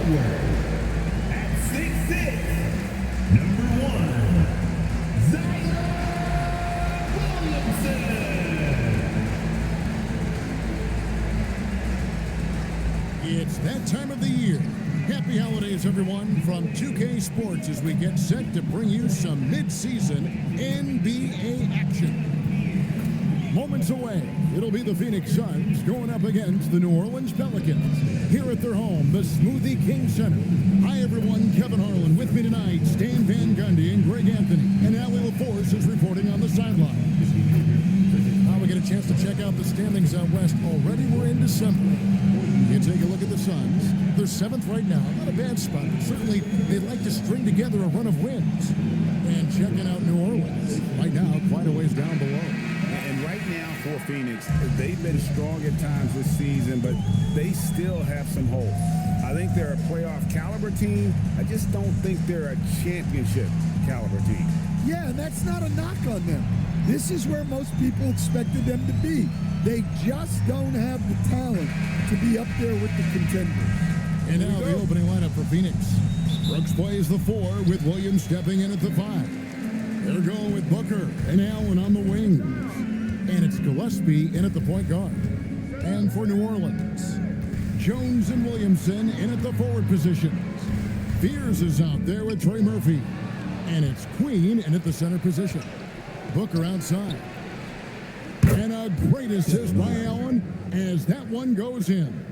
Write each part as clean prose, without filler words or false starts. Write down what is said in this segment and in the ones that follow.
forward. At 6'6", number 1, Zion Williamson. It's that time of the year. Happy holidays, everyone, from 2K Sports as we get set to bring you some mid-season NBA action. Moments away, it'll be the Phoenix Suns going up against the New Orleans Pelicans. Here at their home, the Smoothie King Center. Hi, everyone. Kevin Harlan with me tonight. Stan Van Gundy and Greg Anthony. And Allie LaForce is reporting on the sidelines. Now we get a chance to check out the standings out west. Already we're in December. You take a look at the Suns. They're 7th right now. Not a bad spot, but certainly they'd like to string together a run of wins. And checking out New Orleans. Right now, quite a ways down below. And right now for Phoenix, they've been strong at times this season, but they still have some holes. I think they're a playoff caliber team. I just don't think they're a championship caliber team. Yeah, and that's not a knock on them. This is where most people expected them to be. They just don't have the talent to be up there with the contenders. And now the opening lineup for Phoenix. Brooks plays the 4 with Williams stepping in at the 5. They're going with Booker and Allen on the wings. And it's Gillespie in at the point guard. And for New Orleans, Jones and Williamson in at the forward positions. Fears is out there with Trey Murphy. And it's Queen in at the center position. Booker outside. And a great assist by Allen as that one goes in.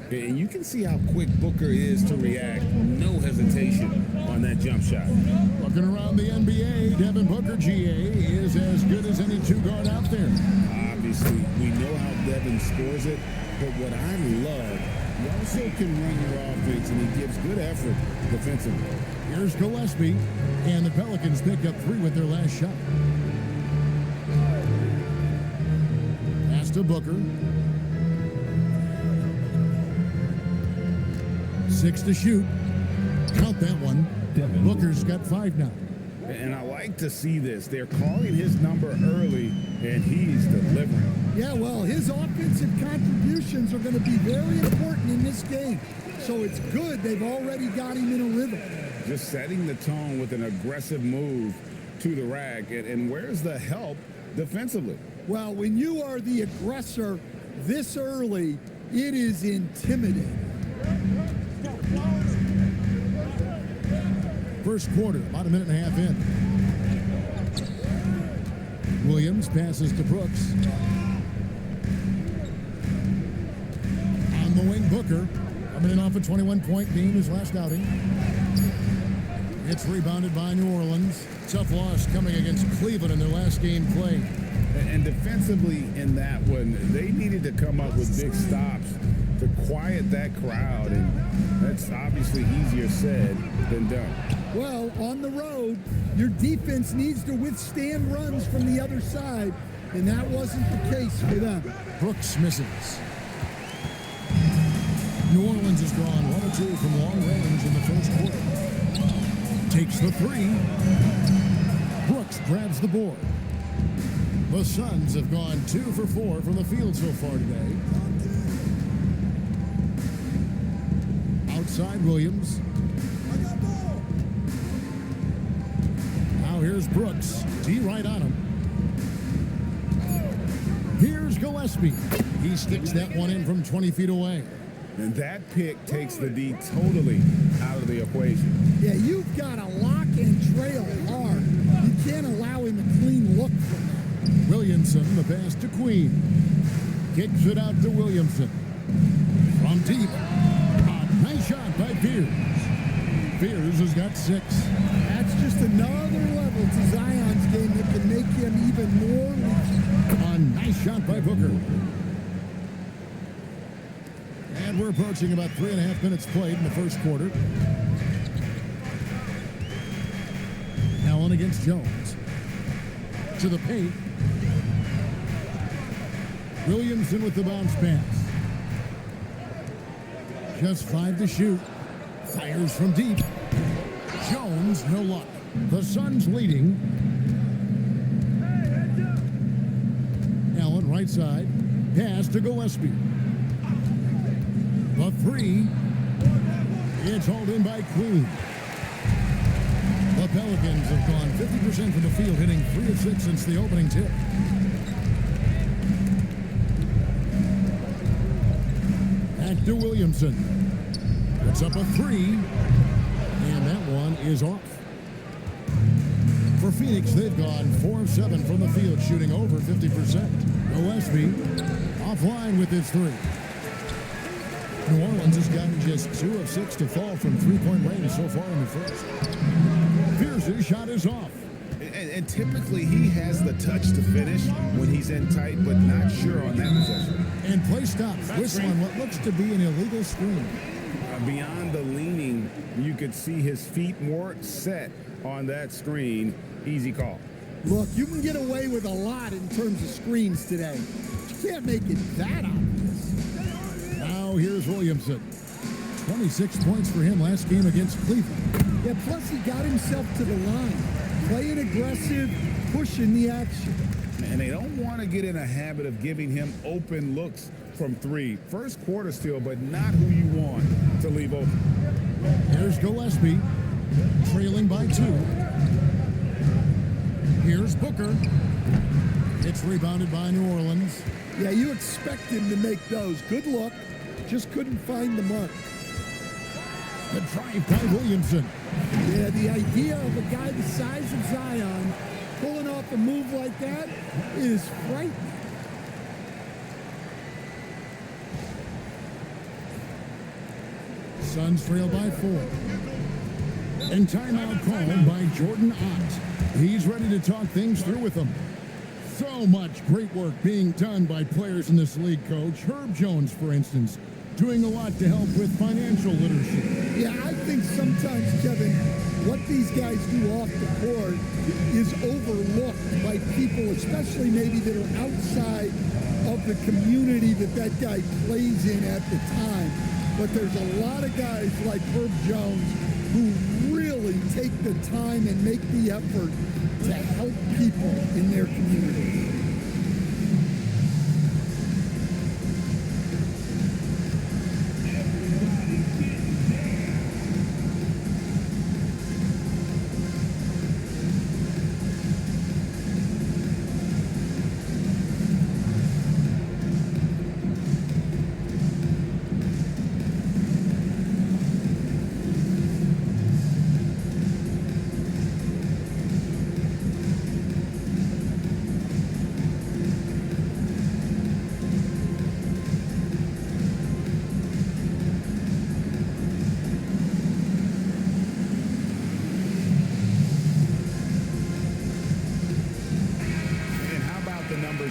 And you can see how quick Booker is to react. No hesitation on that jump shot. Looking around the NBA, Devin Booker, GA, is as good as any two-guard out there. Obviously, we know how Devin scores it, but what I love, he also can run your offense, and he gives good effort defensively. Here's Gillespie, and the Pelicans pick up 3 with their last shot. Pass to Booker. 6 to shoot. Count that one. Booker's got 5 now. And I like to see this. They're calling his number early, and he's delivering. Yeah, well, his offensive contributions are going to be very important in this game. So it's good they've already got him in a rhythm. Just setting the tone with an aggressive move to the rack. And where's the help defensively? Well, when you are the aggressor this early, it is intimidating. First quarter, about a minute and a half in. Williams passes to Brooks. On the wing, Booker. Coming in off a 21-point beam his last outing. It's rebounded by New Orleans. Tough loss coming against Cleveland in their last game played. And defensively in that one, they needed to come up with big stops to quiet that crowd, and that's obviously easier said than done. Well, on the road, your defense needs to withstand runs from the other side, and that wasn't the case for them. Brooks misses. New Orleans has gone 1 of 2 from long range in the first quarter. Takes the 3. Brooks grabs the board. The Suns have gone 2 for 4 from the field so far today. Outside Williams. Now here's Brooks. D right on him. Here's Gillespie. He sticks that one in from 20 feet away. And that pick takes the D totally out of the equation. Yeah, you've got to lock and trail hard. You can't allow him a clean look from that. Williamson, the pass to Queen. Kicks it out to Williamson. From deep. A nice shot by Fears. Fears has got 6. That's just another level to Zion's game that can make him even more lethal. A nice shot by Booker. And we're approaching about 3.5 minutes played in the first quarter. Allen against Jones. To the paint. Williamson with the bounce pass. Just 5 to shoot. Fires from deep. Jones, no luck. The Suns leading. Allen, right side. Pass to Gillespie. The 3 It's hauled in by Queen. The Pelicans have gone 50% from the field, hitting 3 of 6 since the opening tip. Back to Williamson. Puts up a 3. And that one is off. For Phoenix, they've gone 4 of 7 from the field, shooting over 50%. Gillespie offline with his 3. New Orleans has gotten just 2 of 6 to fall from three-point range so far in the first. Pierce's shot is off. And typically he has the touch to finish when he's in tight, but not sure on that possession. And play stops. Whistle on what looks to be an illegal screen. Beyond the leaning, you could see his feet more set on that screen. Easy call. Look, you can get away with a lot in terms of screens today. You can't make it that obvious. Now here's Williamson. 26 points for him last game against Cleveland. Yeah, plus he got himself to the line. Playing aggressive, pushing the action. And they don't want to get in a habit of giving him open looks from 3. First quarter still, but not who you want to leave open. Here's Gillespie, trailing by 2. Here's Booker. It's rebounded by New Orleans. Yeah, you expect him to make those. Good look. Just couldn't find the mark. The drive by Williamson. Yeah, the idea of a guy the size of Zion pulling off a move like that is frightening. Suns trail by 4. And timeout called by Jordan Ott. He's ready to talk things through with them. So much great work being done by players in this league, Coach. Herb Jones, for instance, doing a lot to help with financial literacy. Yeah, I think sometimes, Kevin, what these guys do off the court is overlooked by people, especially maybe that are outside of the community that guy plays in at the time. But there's a lot of guys like Herb Jones who really take the time and make the effort to help people in their community.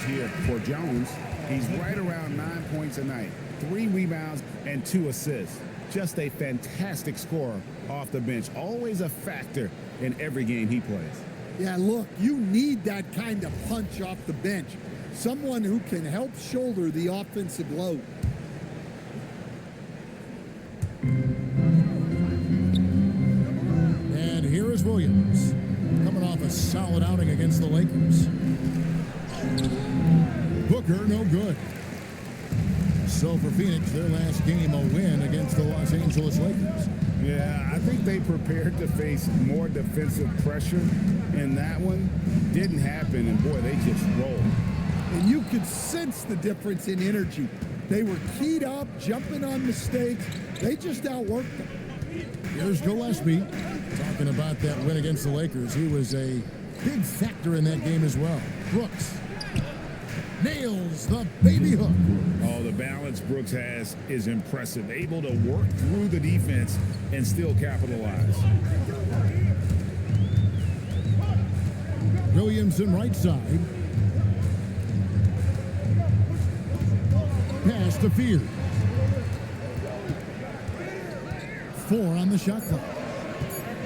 Here for Jones, he's right around 9 points a night, 3 rebounds and 2 assists. Just a fantastic scorer off the bench, always a factor in every game he plays. Yeah, look, you need that kind of punch off the bench. Someone who can help shoulder the offensive load. And here is Williams, coming off a solid outing against the Lakers. Booker, no good. So for Phoenix, their last game, a win against the Los Angeles Lakers. Yeah, I think they prepared to face more defensive pressure, and that one didn't happen, and boy, they just rolled. And you could sense the difference in energy. They were keyed up, jumping on mistakes. They just outworked them. Here's Gillespie talking about that win against the Lakers. He was a big factor in that game as well. Brooks nails the baby hook. Oh, the balance Brooks has is impressive. Able to work through the defense and still capitalize. Williamson right side. Pass to Fear. 4 on the shot clock.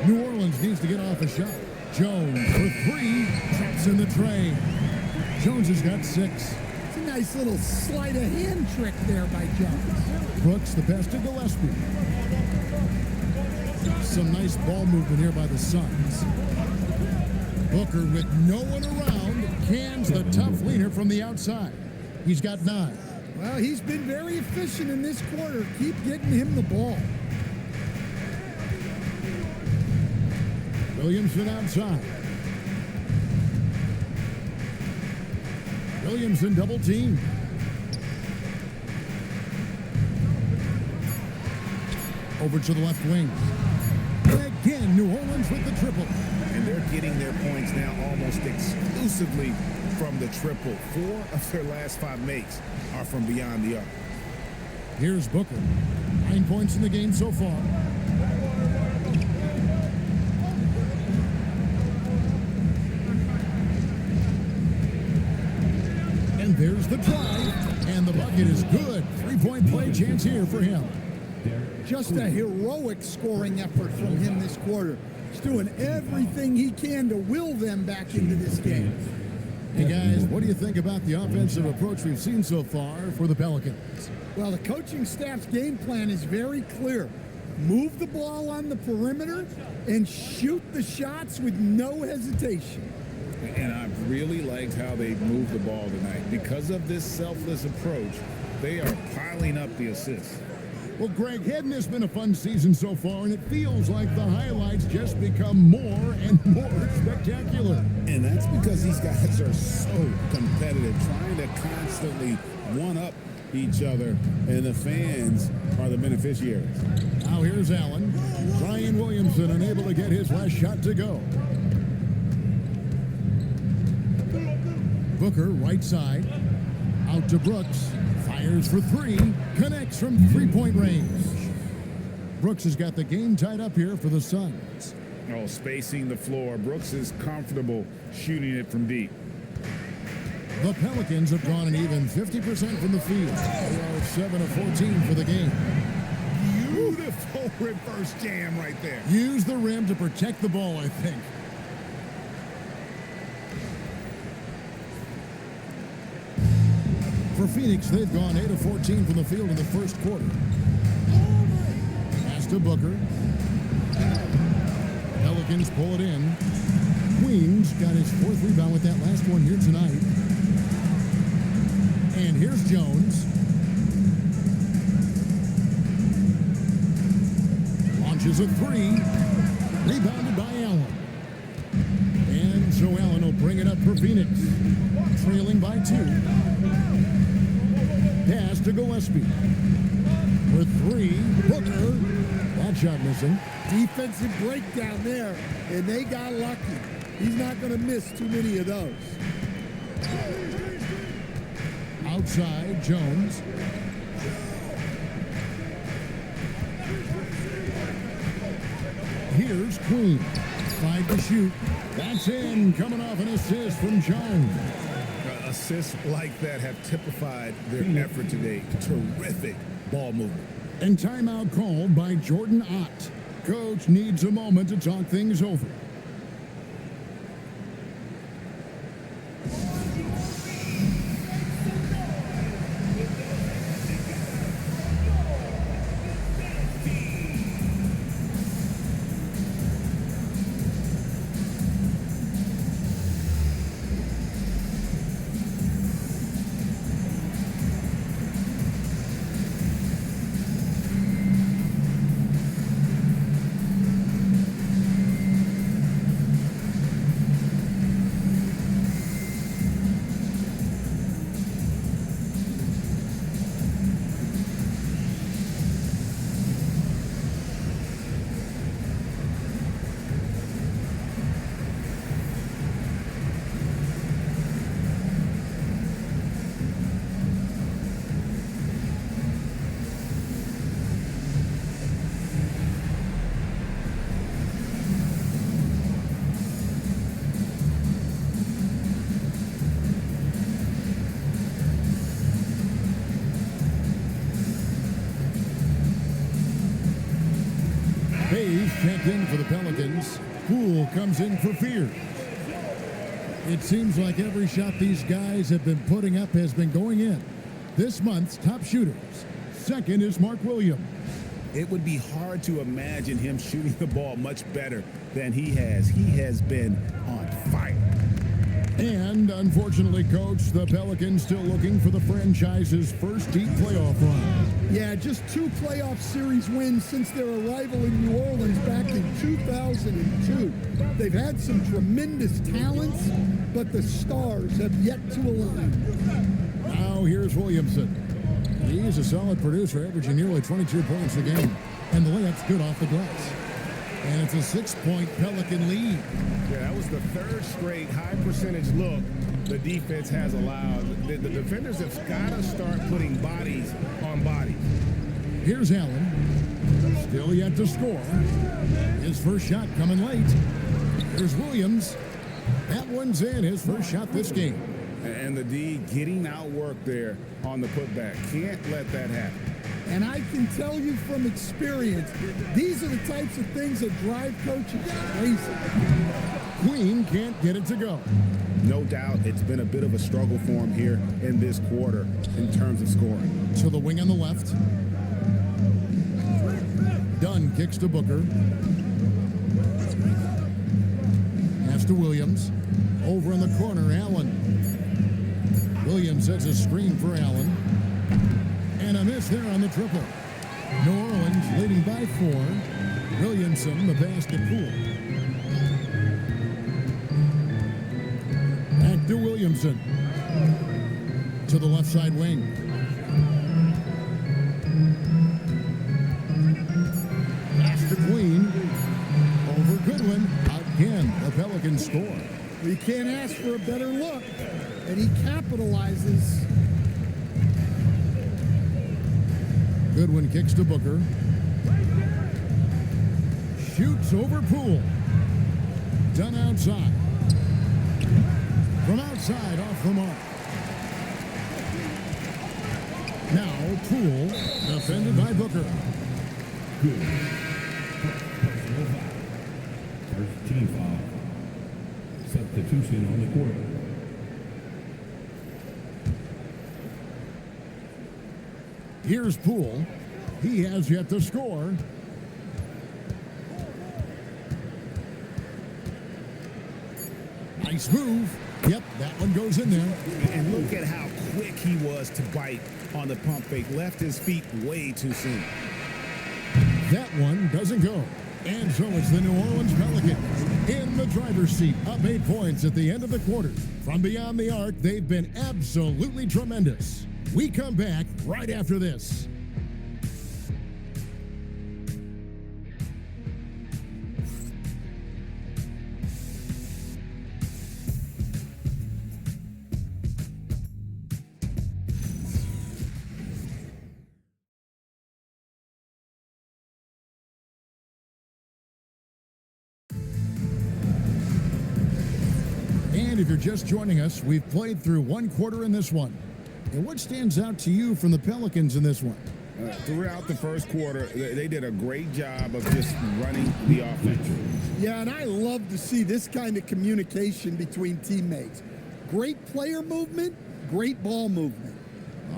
New Orleans needs to get off a shot. Jones for 3. Traps in the tray. Jones has got 6. It's a nice little sleight of hand trick there by Jones. Brooks, the pass to Gillespie. Some nice ball movement here by the Suns. Booker with no one around cans the tough leaner from the outside. He's got 9. Well, he's been very efficient in this quarter. Keep getting him the ball. Williamson outside. Williamson double team. Over to the left wing. And again, New Orleans with the triple. And they're getting their points now almost exclusively from the triple. 4 of their last 5 makes are from beyond the arc. Here's Booker. 9 points in the game so far. And there's the drive. And the bucket is good. 3-point play chance here for him. Just a heroic scoring effort from him this quarter. He's doing everything he can to will them back into this game. Hey guys, what do you think about the offensive approach we've seen so far for the Pelicans? Well, the coaching staff's game plan is very clear. Move the ball on the perimeter and shoot the shots with no hesitation. And I've really liked how they moved the ball tonight. Because of this selfless approach, they are piling up the assists. Well, Greg, hadn't this been a fun season so far? And it feels like the highlights just become more and more spectacular. And that's because these guys are so competitive, trying to constantly one-up each other, and the fans are the beneficiaries. Now here's Allen. Brian Williamson unable to get his last shot to go. Booker, right side. Out to Brooks. Fires for 3. Connects from 3-point range. Brooks has got the game tied up here for the Suns. Oh, spacing the floor. Brooks is comfortable shooting it from deep. The Pelicans have gone an even 50% from the field. They are 7 of 14 for the game. Beautiful reverse jam right there. Use the rim to protect the ball, I think. For Phoenix, they've gone 8 of 14 from the field in the first quarter. Pass to Booker. Pelicans pull it in. Queens got his 4th rebound with that last one here tonight. And here's Jones. Launches a 3. Rebounded by Allen. And so Allen will bring it up for Phoenix. Trailing by 2. Pass to Gillespie. For 3, Booker. That shot missing. Defensive breakdown there, and they got lucky. He's not going to miss too many of those. Outside, Jones. Here's Queen. 5 to shoot. That's in. Coming off an assist from Jones. Assists like that have typified their effort today. Terrific ball movement. And timeout called by Jordan Ott. Coach needs a moment to talk things over. Hayes checked in for the Pelicans. Poole comes in for Fears. It seems like every shot these guys have been putting up has been going in. This month's top shooters. Second is Mark Williams. It would be hard to imagine him shooting the ball much better than he has. He has been on fire. And unfortunately, Coach, the Pelicans still looking for the franchise's first deep playoff run. Yeah, just 2 playoff series wins since their arrival in New Orleans back in 2002. They've had some tremendous talents, but the stars have yet to align. Now here's Williamson. He's a solid producer, averaging nearly 22 points a game. And the layup's good off the glass. And it's a 6-point Pelican lead. Yeah, that was the 3rd straight high percentage look the defense has allowed. The defenders have got to start putting bodies on bodies. Here's Allen. Still yet to score. His first shot coming late. Here's Williams. That one's in, his first shot this game. And the D getting outworked there on the putback. Can't let that happen. And I can tell you from experience, these are the types of things that drive coaches crazy. Queen can't get it to go. No doubt it's been a bit of a struggle for him here in this quarter in terms of scoring. To the wing on the left. Dunn kicks to Booker. Pass to Williams. Over in the corner, Allen. Williams sets a screen for Allen. And a miss there on the triple. New Orleans leading by 4. Williamson, the pass to Poole. Back to Williamson. To the left side wing. Pass to Queen. Over Goodwin. Again, the Pelicans score. You can't ask for a better look. And he capitalizes. Goodwin kicks to Booker. Shoots over Poole. Done outside. From outside, off the mark. Now Poole, defended by Booker. Good. Personal foul. First team foul. Substitution on the court. Here's Poole. He has yet to score. Nice move. Yep, that one goes in there. And look at how quick he was to bite on the pump fake. Left his feet way too soon. That one doesn't go. And so it's the New Orleans Pelicans in the driver's seat, up 8 points at the end of the quarter. From beyond the arc, they've been absolutely tremendous. We come back right after this. And if you're just joining us, we've played through 1 quarter in this one. And what stands out to you from the Pelicans in this one? Throughout the first quarter, they did a great job of just running the offense. Yeah, and I love to see this kind of communication between teammates. Great player movement, great ball movement.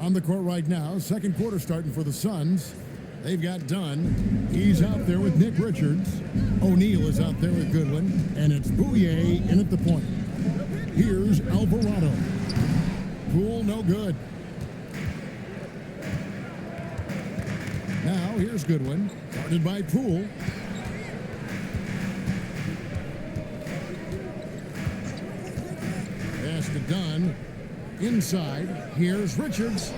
On the court right now, second quarter starting for the Suns. They've got Dunn. He's out there with Nick Richards. O'Neal is out there with Goodwin. And it's Bouye in at the point. Here's Alvarado. Poole, no good. Now, here's Goodwin. Guarded by Poole. Pass to Dunn. Inside. Here's Richards.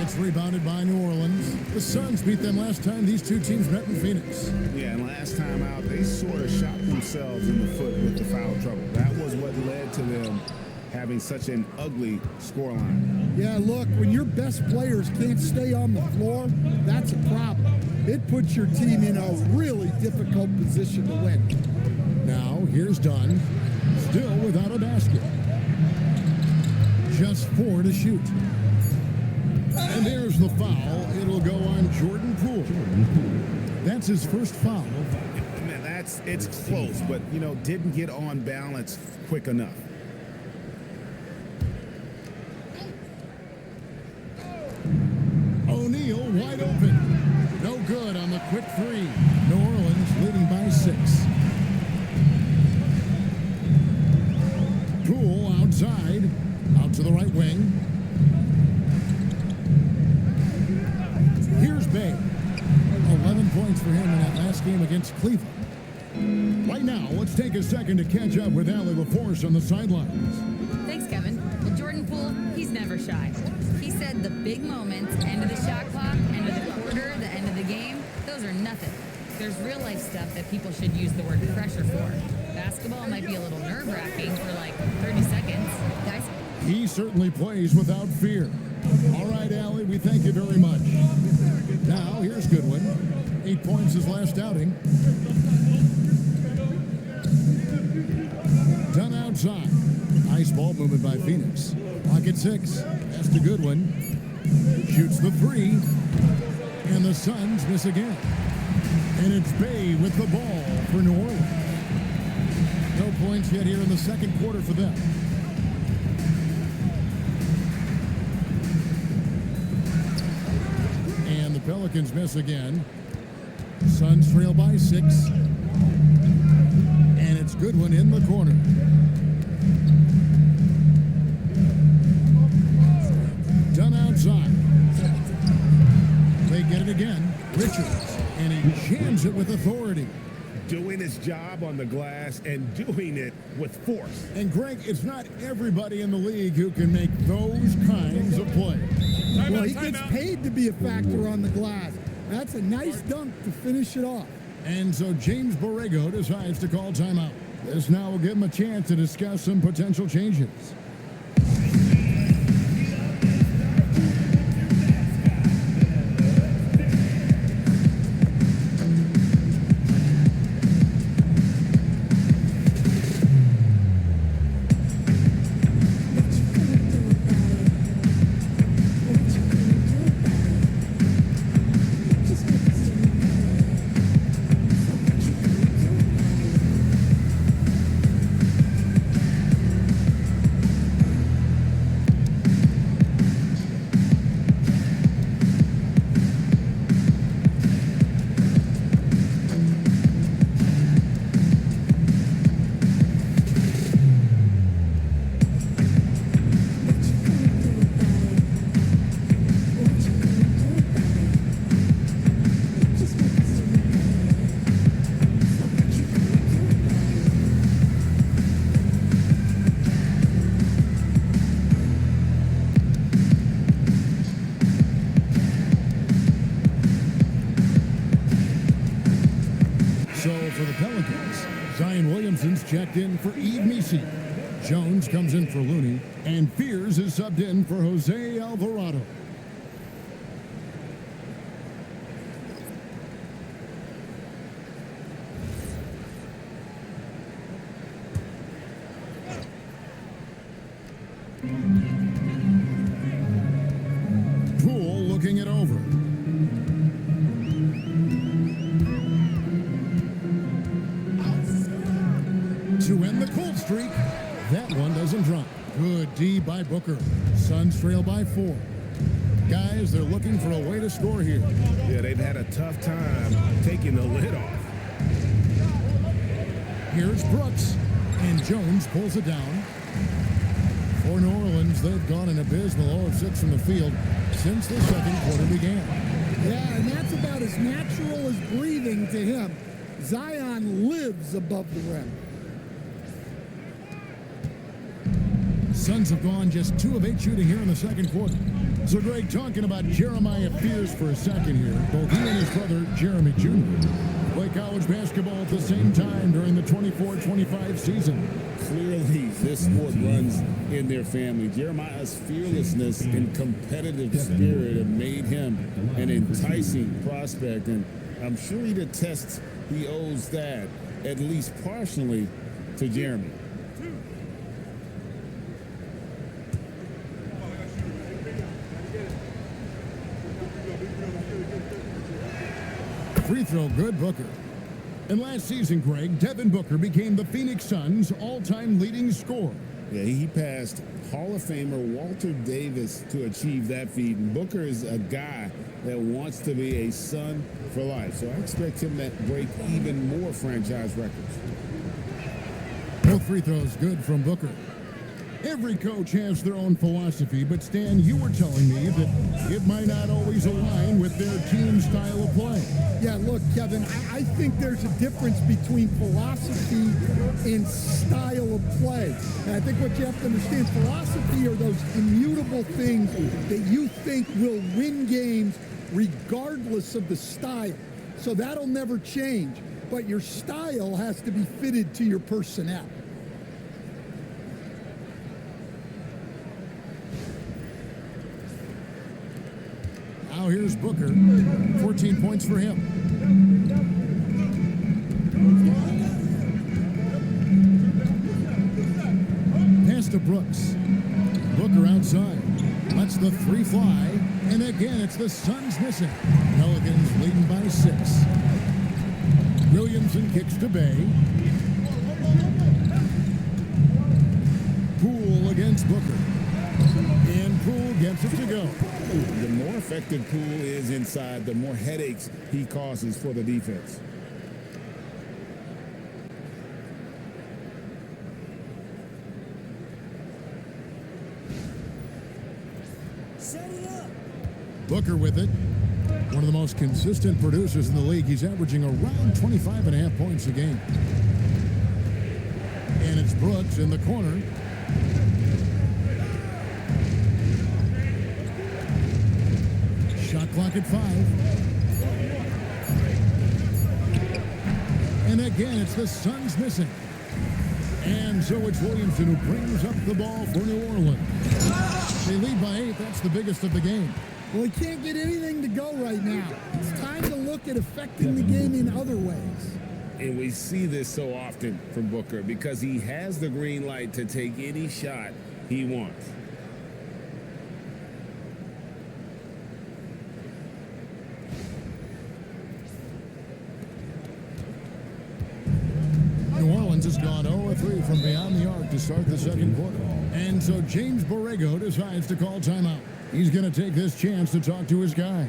It's rebounded by New Orleans. The Suns beat them last time these two teams met in Phoenix. Yeah, and last time out, they sort of shot themselves in the foot with the foul trouble. That was what led to them having such an ugly scoreline. Yeah, look, when your best players can't stay on the floor, that's a problem. It puts your team in a really difficult position to win. Now, here's Dunn. Still without a basket. Just 4 to shoot. And there's the foul. It'll go on Jordan Poole. That's his first foul. Man, it's close, but, didn't get on balance quick enough. O'Neal wide open. No good on the quick 3. New Orleans leading by 6. Poole for him in that last game against Cleveland. Right now, let's take a second to catch up with Allie LaForce on the sidelines. Thanks, Kevin. Well, Jordan Poole, he's never shy. He said the big moments, end of the shot clock, end of the quarter, the end of the game, those are nothing. There's real life stuff that people should use the word pressure for. Basketball might be a little nerve-wracking for like 30 seconds. Guys? He certainly plays without fear. All right, Allie, we thank you very much. Now, here's Goodwin. 8 points his last outing. Done outside. Nice ball movement by Phoenix. Clock at 6. Pass to Goodwin. Shoots the 3. And the Suns miss again. And it's Bay with the ball for New Orleans. No points yet here in the second quarter for them. And the Pelicans miss again. Suns trail by 6. And it's Goodwin in the corner. Done outside. They get it again. Richards. And he jams it with authority. Doing his job on the glass and doing it with force. And Greg, it's not everybody in the league who can make those kinds of plays. Well, he gets paid to be a factor on the glass. That's a nice dunk to finish it off. And so James Borrego decides to call timeout. This now will give him a chance to discuss some potential changes. For the Pelicans, Zion Williamson's checked in for Yves Missi. Jones comes in for Looney, and Fears is subbed in for Jose Alvarado. Poole looking it over. To end the cold streak. That one doesn't drop. Good D by Booker. Suns trail by 4. Guys, they're looking for a way to score here. Yeah, they've had a tough time taking the lid off. Here's Brooks. And Jones pulls it down. For New Orleans, they've gone an abysmal 0 of 6 from the field since the second quarter began. Yeah, and that's about as natural as breathing to him. Zion lives above the rim. Suns have gone just 2 of 8 shooting here in the second quarter. So, Greg, talking about Jeremiah Fears for a second here. Both he and his brother, Jeremy Jr., play college basketball at the same time during the 24-25 season. Clearly, this sport runs in their family. Jeremiah's fearlessness and competitive spirit have made him an enticing prospect, and I'm sure he'd attest he owes that, at least partially, to Jeremy. Free throw good, Booker. And last season, Greg, Devin Booker became the Phoenix Suns' all-time leading scorer. Yeah, he passed Hall of Famer Walter Davis to achieve that feat. And Booker is a guy that wants to be a Sun for life. So I expect him to break even more franchise records. Both free throws good from Booker. Every coach has their own philosophy, but Stan, you were telling me that it might not always align with their team style of play. Yeah, look, Kevin, I think there's a difference between philosophy and style of play. And I think what you have to understand, philosophy are those immutable things that you think will win games regardless of the style. So that'll never change. But your style has to be fitted to your personnel. Now here's Booker, 14 points for him. Pass to Brooks. Booker outside. Lets the three fly. And again, it's the Suns missing. Pelicans leading by 6. Williamson kicks to Bay. Poole against Booker. And Poole gets it to go. The more effective Poole is inside, the more headaches he causes for the defense. Set it up. Booker with it. One of the most consistent producers in the league. He's averaging around 25.5 points a game. And it's Brooks in the corner. Shot clock at 5. And again, it's the Suns missing. And so it's Williamson who brings up the ball for New Orleans. They lead by 8. That's the biggest of the game. Well, he can't get anything to go right now. It's time to look at affecting the game in other ways. And we see this so often from Booker because he has the green light to take any shot he wants. New Orleans has gone 0-3 from beyond the arc to start the second quarter. And so James Borrego decides to call timeout. He's going to take this chance to talk to his guys.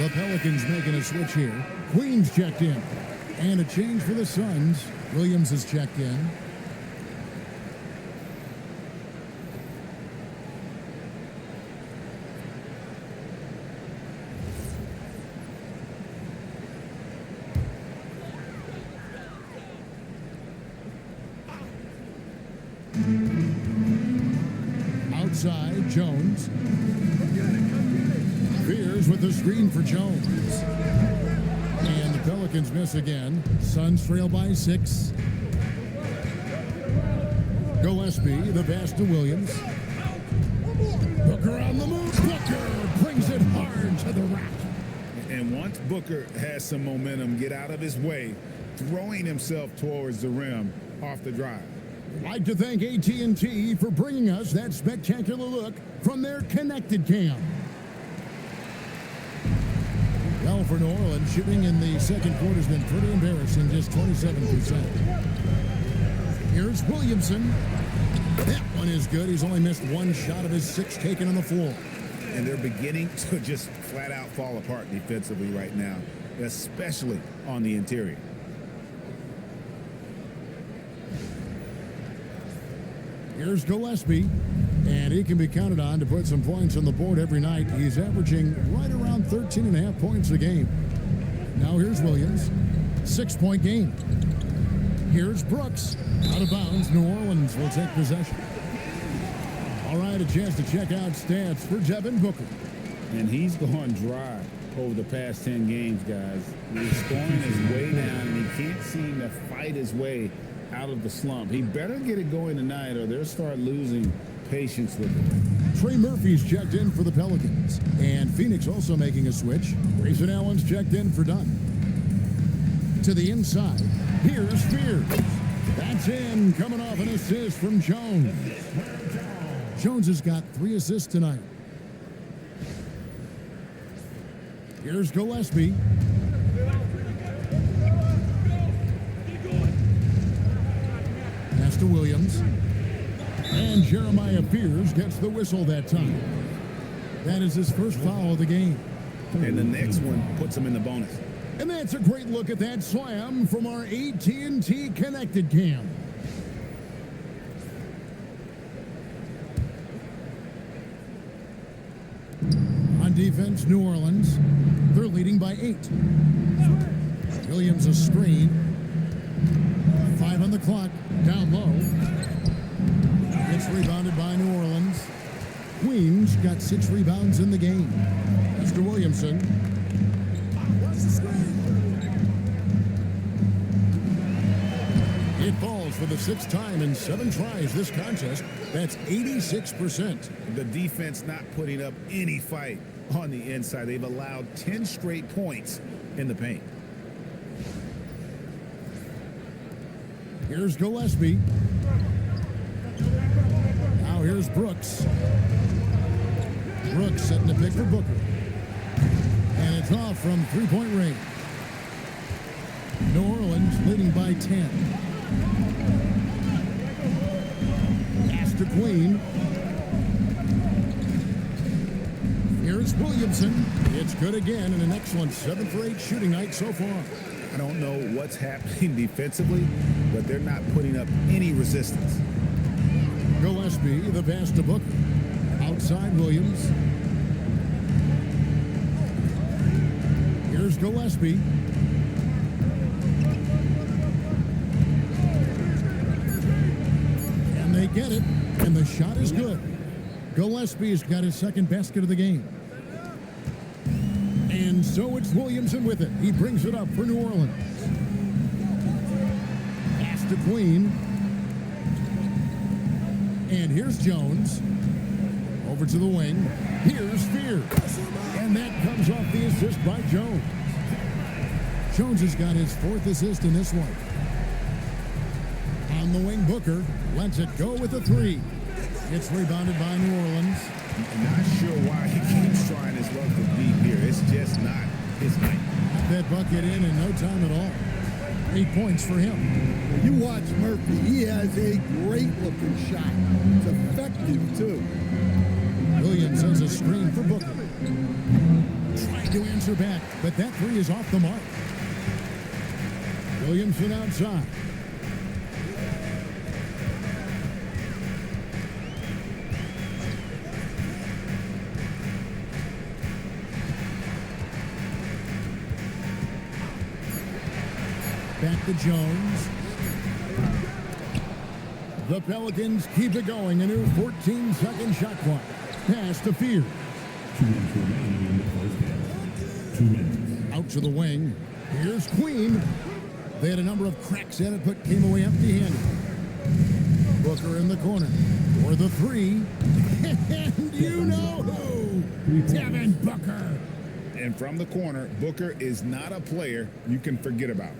The Pelicans making a switch here. Queen's checked in. And a change for the Suns. Williams has checked in. Outside, Jones. Fears with the screen for Jones. And the Pelicans miss again. Suns trail by 6. Gillespie, the pass to Williams. Booker on the move. Booker brings it hard to the rack. And once Booker has some momentum, get out of his way, throwing himself towards the rim off the drive. I'd like to thank AT&T for bringing us that spectacular look from their connected cam. Well, for New Orleans, shooting in the second quarter has been pretty embarrassing, just 27%. Here's Williamson. That one is good. He's only missed one shot of his 6 taken on the floor. And they're beginning to just flat out fall apart defensively right now, especially on the interior. Here's Gillespie. And he can be counted on to put some points on the board every night. He's averaging right around 13.5 points a game. Now here's Williams. 6-point game. Here's Brooks. Out of bounds. New Orleans will take possession. All right, a chance to check out stats for Devin Booker. And he's gone dry over the past 10 games, guys. His scoring is way down, and he can't seem to fight his way out of the slump. He better get it going tonight, or they'll start losing patience with him. Trey Murphy's checked in for the Pelicans. And Phoenix also making a switch. Grayson Allen's checked in for Dunn. To the inside. Here's Spears. That's in, coming off an assist from Jones. Jones has got 3 assists tonight. Here's Gillespie. Pass to Williams. And Jeremiah Fears gets the whistle that time. That is his first foul of the game. And the next one puts him in the bonus. And that's a great look at that slam from our AT&T Connected Cam. On defense, New Orleans. They're leading by 8. Williams a screen. 5 on the clock. Down low. It's rebounded by New Orleans. Queens got 6 rebounds in the game. Mr. Williamson. It falls for the 6th time in 7 tries this contest. That's 86%. The defense not putting up any fight on the inside. They've allowed 10 straight points in the paint. Here's Gillespie. Now here's Brooks. Brooks setting the pick for Booker. And it's off from 3-point range. New Orleans leading by 10. Pass to Queen. Here's Williamson. It's good again, and an excellent 7 for 8 shooting night so far. I don't know what's happening defensively, but they're not putting up any resistance. Gillespie, the pass to Booker. Outside Williams. Here's Gillespie. And they get it, and the shot is good. Gillespie's got his 2nd basket of the game. And so it's Williamson with it. He brings it up for New Orleans. Pass to Queen. And here's Jones. Over to the wing. Here's Fears. And that comes off the assist by Jones. Jones has got his 4th assist in this one. On the wing, Booker lets it go with a 3. It's rebounded by New Orleans. I'm not sure why he keeps trying his luck with deep here. It's just not his night. That bucket in no time at all. 8 points for him. You watch Murphy. He has a great-looking shot. It's effective, too. Williams has a screen for Booker. Trying to answer back, but that 3 is off the mark. Williamson outside. Back to Jones. The Pelicans keep it going. A new 14-second shot clock. Pass to Fears. 2 minutes remaining in the first half. 2 minutes. Out to the wing. Here's Queen. They had a number of cracks at it, but came away empty-handed. Booker in the corner for the 3. And you know who? Devin Booker. And from the corner, Booker is not a player you can forget about.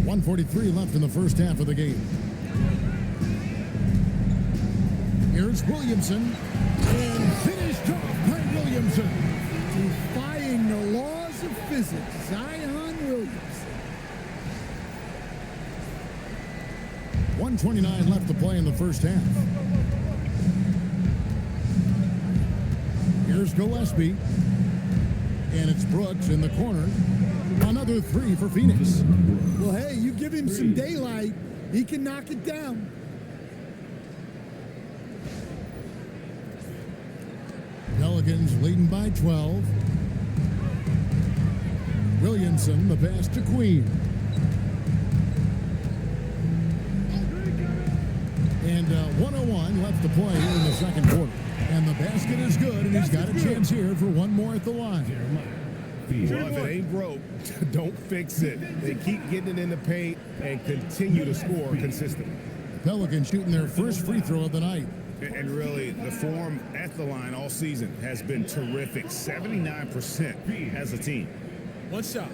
1:43 left in the first half of the game. Here's Williamson. And finished off by Williamson. Defying the laws of physics, Zion Williams. 1:29 left to play in the first half. Here's Gillespie. And it's Brooks in the corner. Another 3 for Phoenix. Well, hey, you give him some daylight, He can knock it down. Pelicans leading by 12. Williamson, the pass to Queen. And 101 left to play here in the second quarter. And the basket is good, and he's got a chance here for one more at the line. Well, if it ain't broke, don't fix it. They keep getting it in the paint and continue to score consistently. Pelicans shooting their first free throw of the night. And really, the form at the line all season has been terrific. 79% as a team. One shot.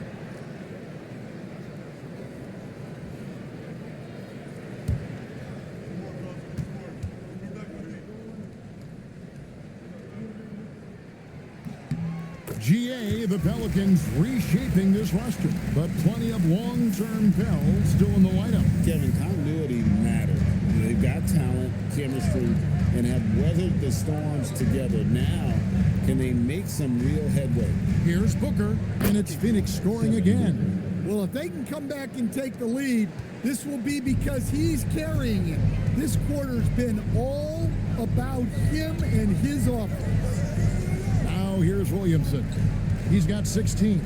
GA, the Pelicans reshaping this roster, but plenty of long-term Pels still in the lineup. Kevin, continuity matters. They've got talent, chemistry, and have weathered the storms together. Now, can they make some real headway? Here's Booker, and it's Phoenix scoring again. Well, if they can come back and take the lead, this will be because he's carrying it. This quarter's been all about him and his offense. Now here's Williamson. He's got 16.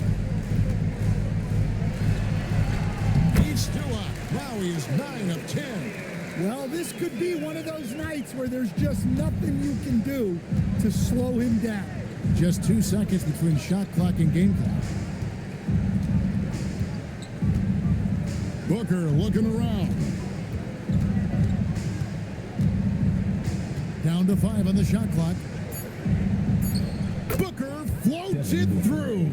He's still up. Now he is 9 of 10. Well, this could be one of those nights where there's just nothing you can do to slow him down. Just 2 seconds between shot clock and game clock. Booker looking around. Down to 5 on the shot clock. Booker floats it through.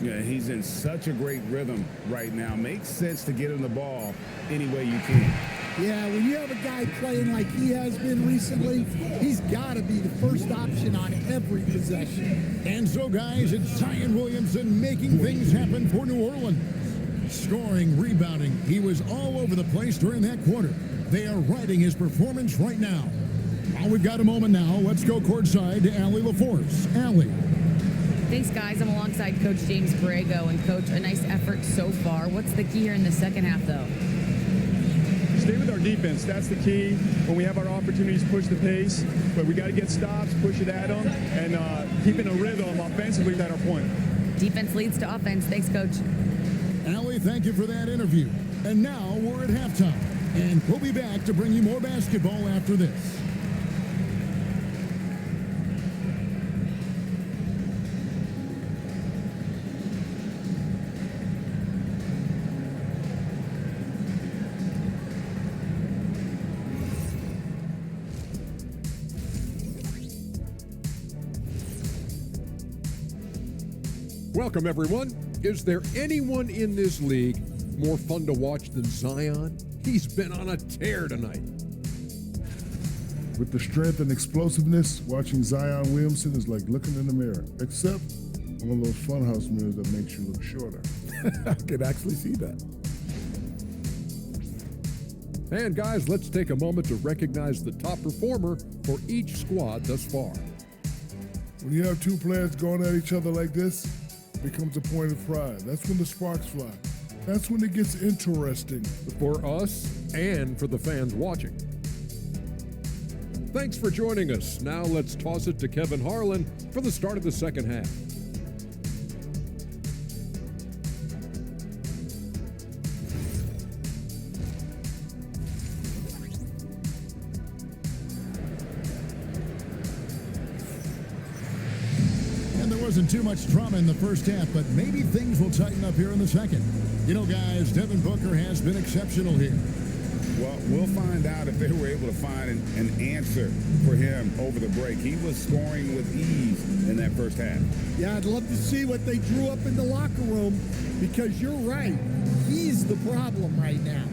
Yeah, he's in such a great rhythm right now. Makes sense to get him the ball any way you can. Yeah, when you have a guy playing like he has been recently, he's got to be the first option on every possession. And so, guys, it's Zion Williamson making things happen for New Orleans. Scoring, rebounding, he was all over the place during that quarter. They are riding his performance right now. Well, we've got a moment now. Let's go courtside to Allie LaForce. Allie. Thanks, guys. I'm alongside Coach James Borrego. And, Coach, a nice effort so far. What's the key here in the second half, though? Stay with our defense. That's the key. When we have our opportunities, push the pace. But we got to get stops, push it at them, and keeping a rhythm offensively at our point. Defense leads to offense. Thanks, Coach. Allie, thank you for that interview. And now we're at halftime. And we'll be back to bring you more basketball after this. Welcome, everyone. Is there anyone in this league more fun to watch than Zion? He's been on a tear tonight. With the strength and explosiveness, watching Zion Williamson is like looking in the mirror, except one of those funhouse mirrors that makes you look shorter. I could actually see that. And guys, let's take a moment to recognize the top performer for each squad thus far. When you have two players going at each other like this, it becomes a point of pride. That's when the sparks fly. That's when it gets interesting. For us and for the fans watching. Thanks for joining us. Now let's toss it to Kevin Harlan for the start of the second half. Wasn't too much drama in the first half, but maybe things will tighten up here in the second. You know, guys, Devin Booker has been exceptional here. Well, we'll find out if they were able to find an answer for him over the break. He was scoring with ease in that first half. Yeah, I'd love to see what they drew up in the locker room, because you're right. He's the problem right now.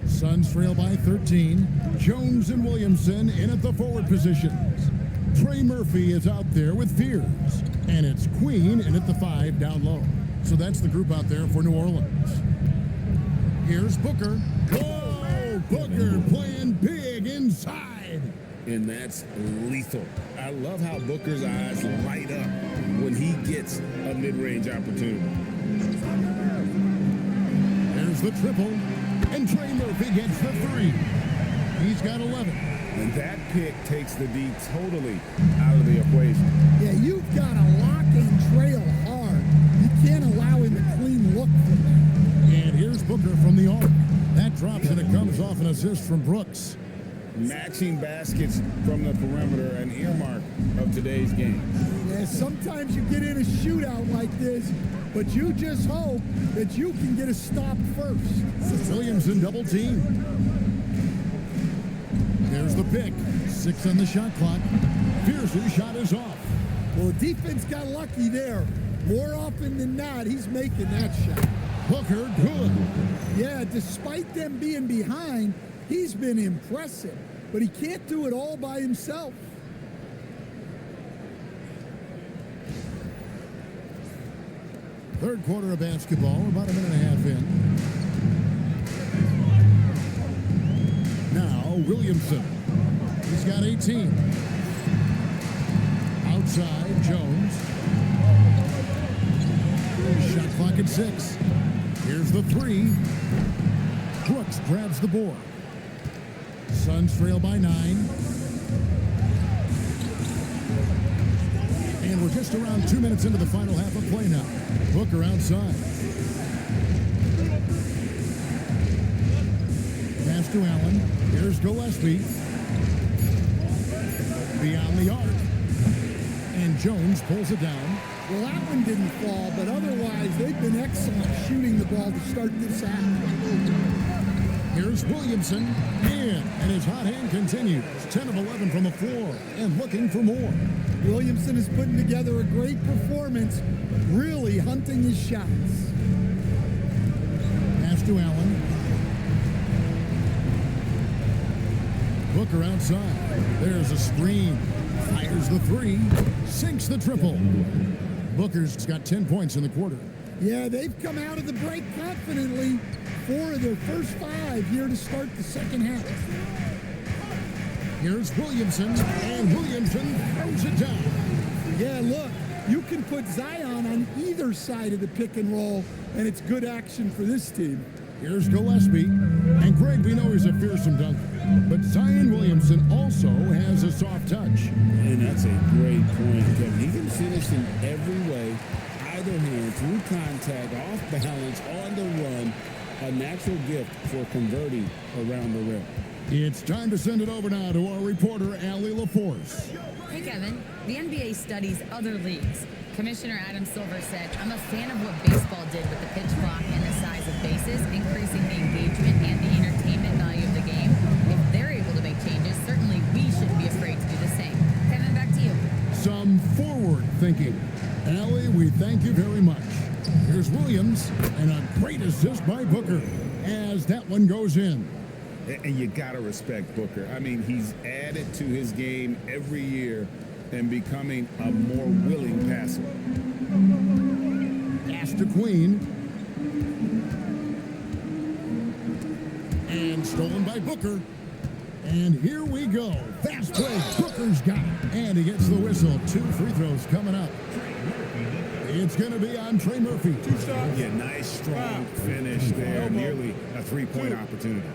Suns trail by 13. Jones and Williamson in at the forward positions. Trey Murphy is out there with Fears. And it's Queen in at the 5 down low. So that's the group out there for New Orleans. Here's Booker. Whoa! Booker playing big inside. And that's lethal. I love how Booker's eyes light up when he gets a mid-range opportunity. There's the triple. And Trey Murphy gets the three. He's got 11. And that pick takes the D totally out of the equation. Yeah, you've got to lock and trail hard. You can't allow him a clean look from that. And here's Booker from the arc. That drops and it comes off an assist from Brooks. Matching baskets from the perimeter, an earmark of today's game. Yeah, sometimes you get in a shootout like this, but you just hope that you can get a stop first. Williamson double team. There's the pick. 6 on the shot clock. Pierce's shot is off. Well, the defense got lucky there. More often than not, he's making that shot. Booker, good. Yeah, despite them being behind, he's been impressive, but he can't do it all by himself. Third quarter of basketball, about a minute and a half in. Now, Williamson. He's got 18. Outside, Jones. Shot clock at 6. Here's the three. Brooks grabs the board. Suns trail by 9. And we're just around 2 minutes into the final half of play now. Booker outside. Pass to Allen. Here's Gillespie. Beyond the arc. And Jones pulls it down. Well, that one didn't fall, but otherwise they've been excellent shooting the ball to start this half. Here's Williamson in, and his hot hand continues. 10 of 11 from the floor, and looking for more. Williamson is putting together a great performance, really hunting his shots. Pass to Allen. Booker outside. There's a screen. Fires the three. Sinks the triple. Booker's got 10 points in the quarter. Yeah, they've come out of the break confidently. 4 of their first 5 here to start the second half. Here's Williamson, and Williamson throws it down. Yeah, look, you can put Zion on either side of the pick and roll, and it's good action for this team. Here's Gillespie, and Greg, we know he's a fearsome dunker, but Zion Williamson also has a soft touch. And that's a great point, Kevin. He can finish in every way, either hand, through contact, off balance, on the run. A natural gift for converting around the rim. It's time to send it over now to our reporter, Allie LaForce. Hey, Kevin. The NBA studies other leagues. Commissioner Adam Silver said, I'm a fan of what baseball did with the pitch clock and the size of bases, increasing the engagement and the entertainment value of the game. If they're able to make changes, certainly we shouldn't be afraid to do the same. Kevin, back to you. Some forward thinking. Allie, we thank you very much. Here's Williams, and a great assist by Booker as that one goes in. And you got to respect Booker. I mean, he's added to his game every year and becoming a more willing passer. Pass to Queen. And stolen by Booker. And here we go. Fast break. Booker's got it. And he gets the whistle. 2 free throws coming up. It's going to be on Trey Murphy. 2 shots. Yeah, nice, strong finish there. Nearly a 3-point opportunity.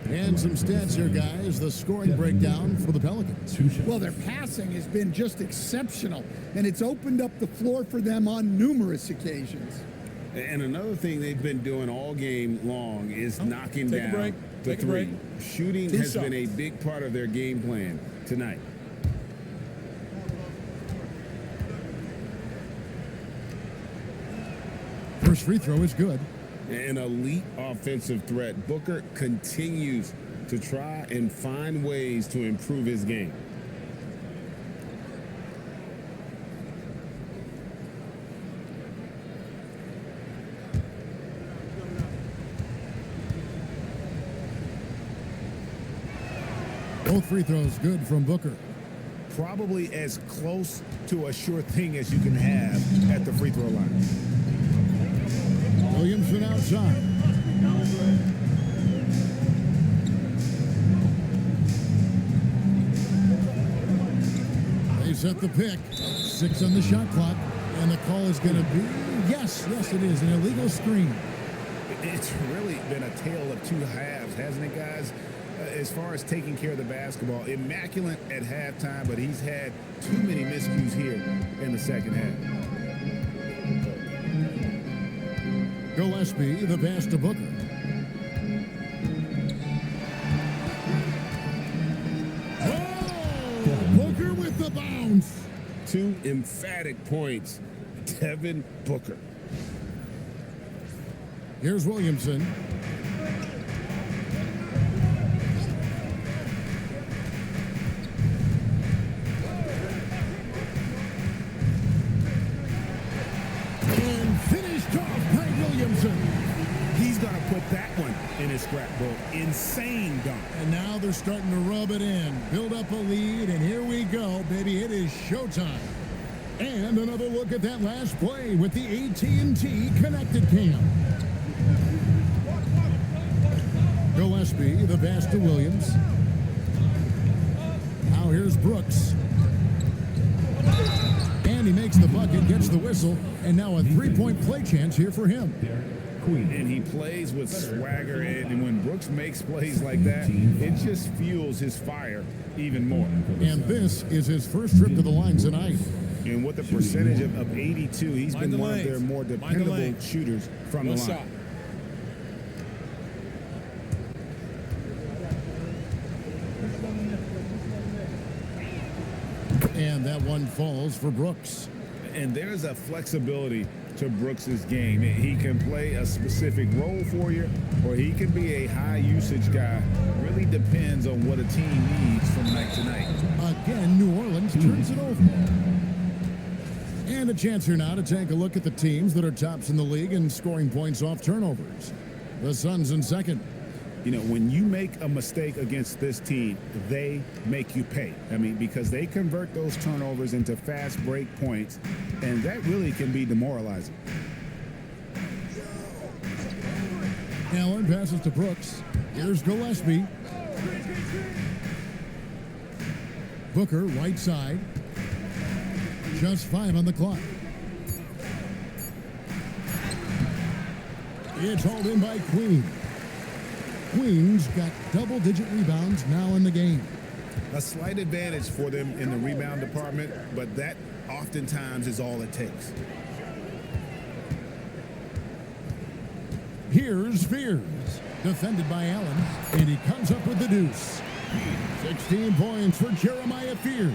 And some stats here, guys. The scoring breakdown for the Pelicans. Well, their passing has been just exceptional, and it's opened up the floor for them on numerous occasions. And another thing they've been doing all game long is knocking down the three. Shooting has been a big part of their game plan tonight. First free throw is good. An elite offensive threat. Booker continues to try and find ways to improve his game. Both free throws good from Booker. Probably as close to a sure thing as you can have at the free throw line. Williamson outside. They set the pick. 6 on the shot clock. And the call is going to be, yes, it is, an illegal screen. It's really been a tale of two halves, hasn't it, guys? As far as taking care of the basketball, immaculate at halftime, but he's had too many miscues here in the second half. Gillespie, the pass to Booker. Oh, Booker with the bounce. 2 emphatic points. Devin Booker. Here's Williamson. And finished off by Williamson. He's going to put that one in his scrapbook. Insane dunk. And now they're starting to rub it in, build up a lead, and here we go, baby. It is showtime. And another look at that last play with the AT&T Connected Cam. Gillespie, the pass to Williams. Now here's Brooks. And he makes the bucket, gets the whistle, and now a three-point play chance here for him. And he plays with swagger, and when Brooks makes plays like that, it just fuels his fire even more. And this is his first trip to the line tonight. And with a percentage of 82, he's been one of their more dependable shooters from the line. And that one falls for Brooks. And there's a flexibility to Brooks's game. He can play a specific role for you, or he can be a high usage guy. Really depends on what a team needs from night to night. Again, New Orleans turns it over. And a chance here now to take a look at the teams that are tops in the league in scoring points off turnovers. The Suns in second. You know, when you make a mistake against this team, they make you pay. I mean, because they convert those turnovers into fast break points, and that really can be demoralizing. Allen passes to Brooks. Here's Gillespie. Booker, right side. Just 5 on the clock. It's hauled in by Queen. Queen's got double-digit rebounds now in the game. A slight advantage for them in the rebound department, but that oftentimes is all it takes. Here's Fears, defended by Allen, and he comes up with the deuce. 16 points for Jeremiah Fears.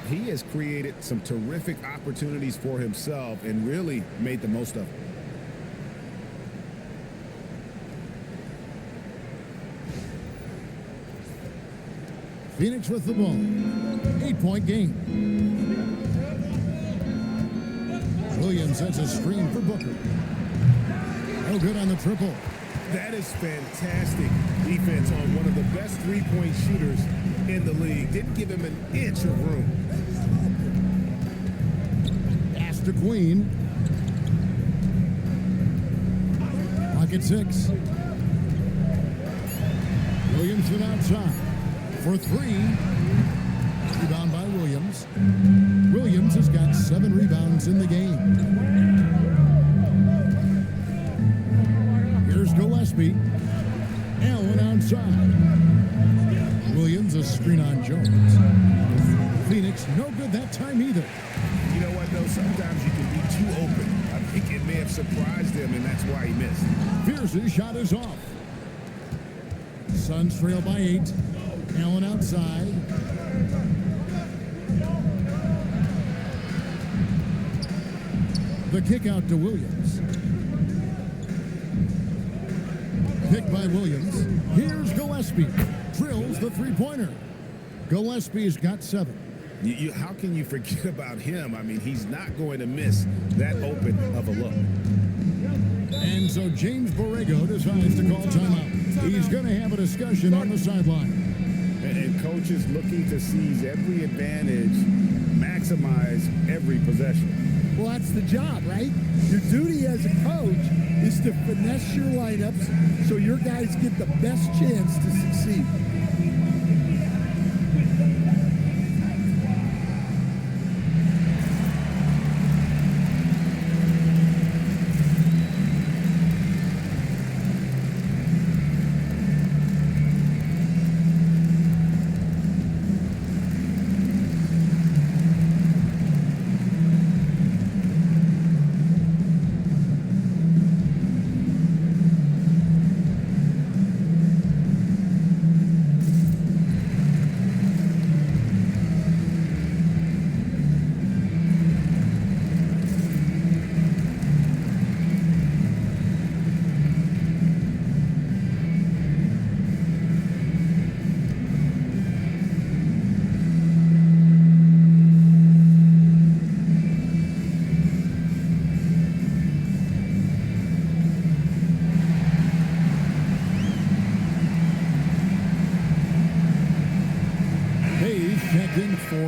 He has created some terrific opportunities for himself and really made the most of it. Phoenix with the ball. 8-point game. Williams sets a screen for Booker. No good on the triple. That is fantastic defense on one of the best three-point shooters in the league. Didn't give him an inch of room. Pass to Queen. Pocket 6. Williamson outside for 3. Rebound by Williams. Williams has got 7 rebounds in the game. Here's Gillespie. Allen outside. Williams a screen on Jones. Phoenix no good that time either. You know what, though? Sometimes you can be too open. I think it may have surprised him, and that's why he missed. Pierce's shot is off. Suns trail by 8. Allen outside. The kick out to Williams. Picked by Williams. Here's Gillespie. Drills the three-pointer. Gillespie's got 7. How can you forget about him? I mean, he's not going to miss that open of a look. And so James Borrego decides to call timeout. He's going to have a discussion on the sideline. And coach is looking to seize every advantage, maximize every possession. Well, that's the job, right? Your duty as a coach is to finesse your lineups so your guys get the best chance to succeed.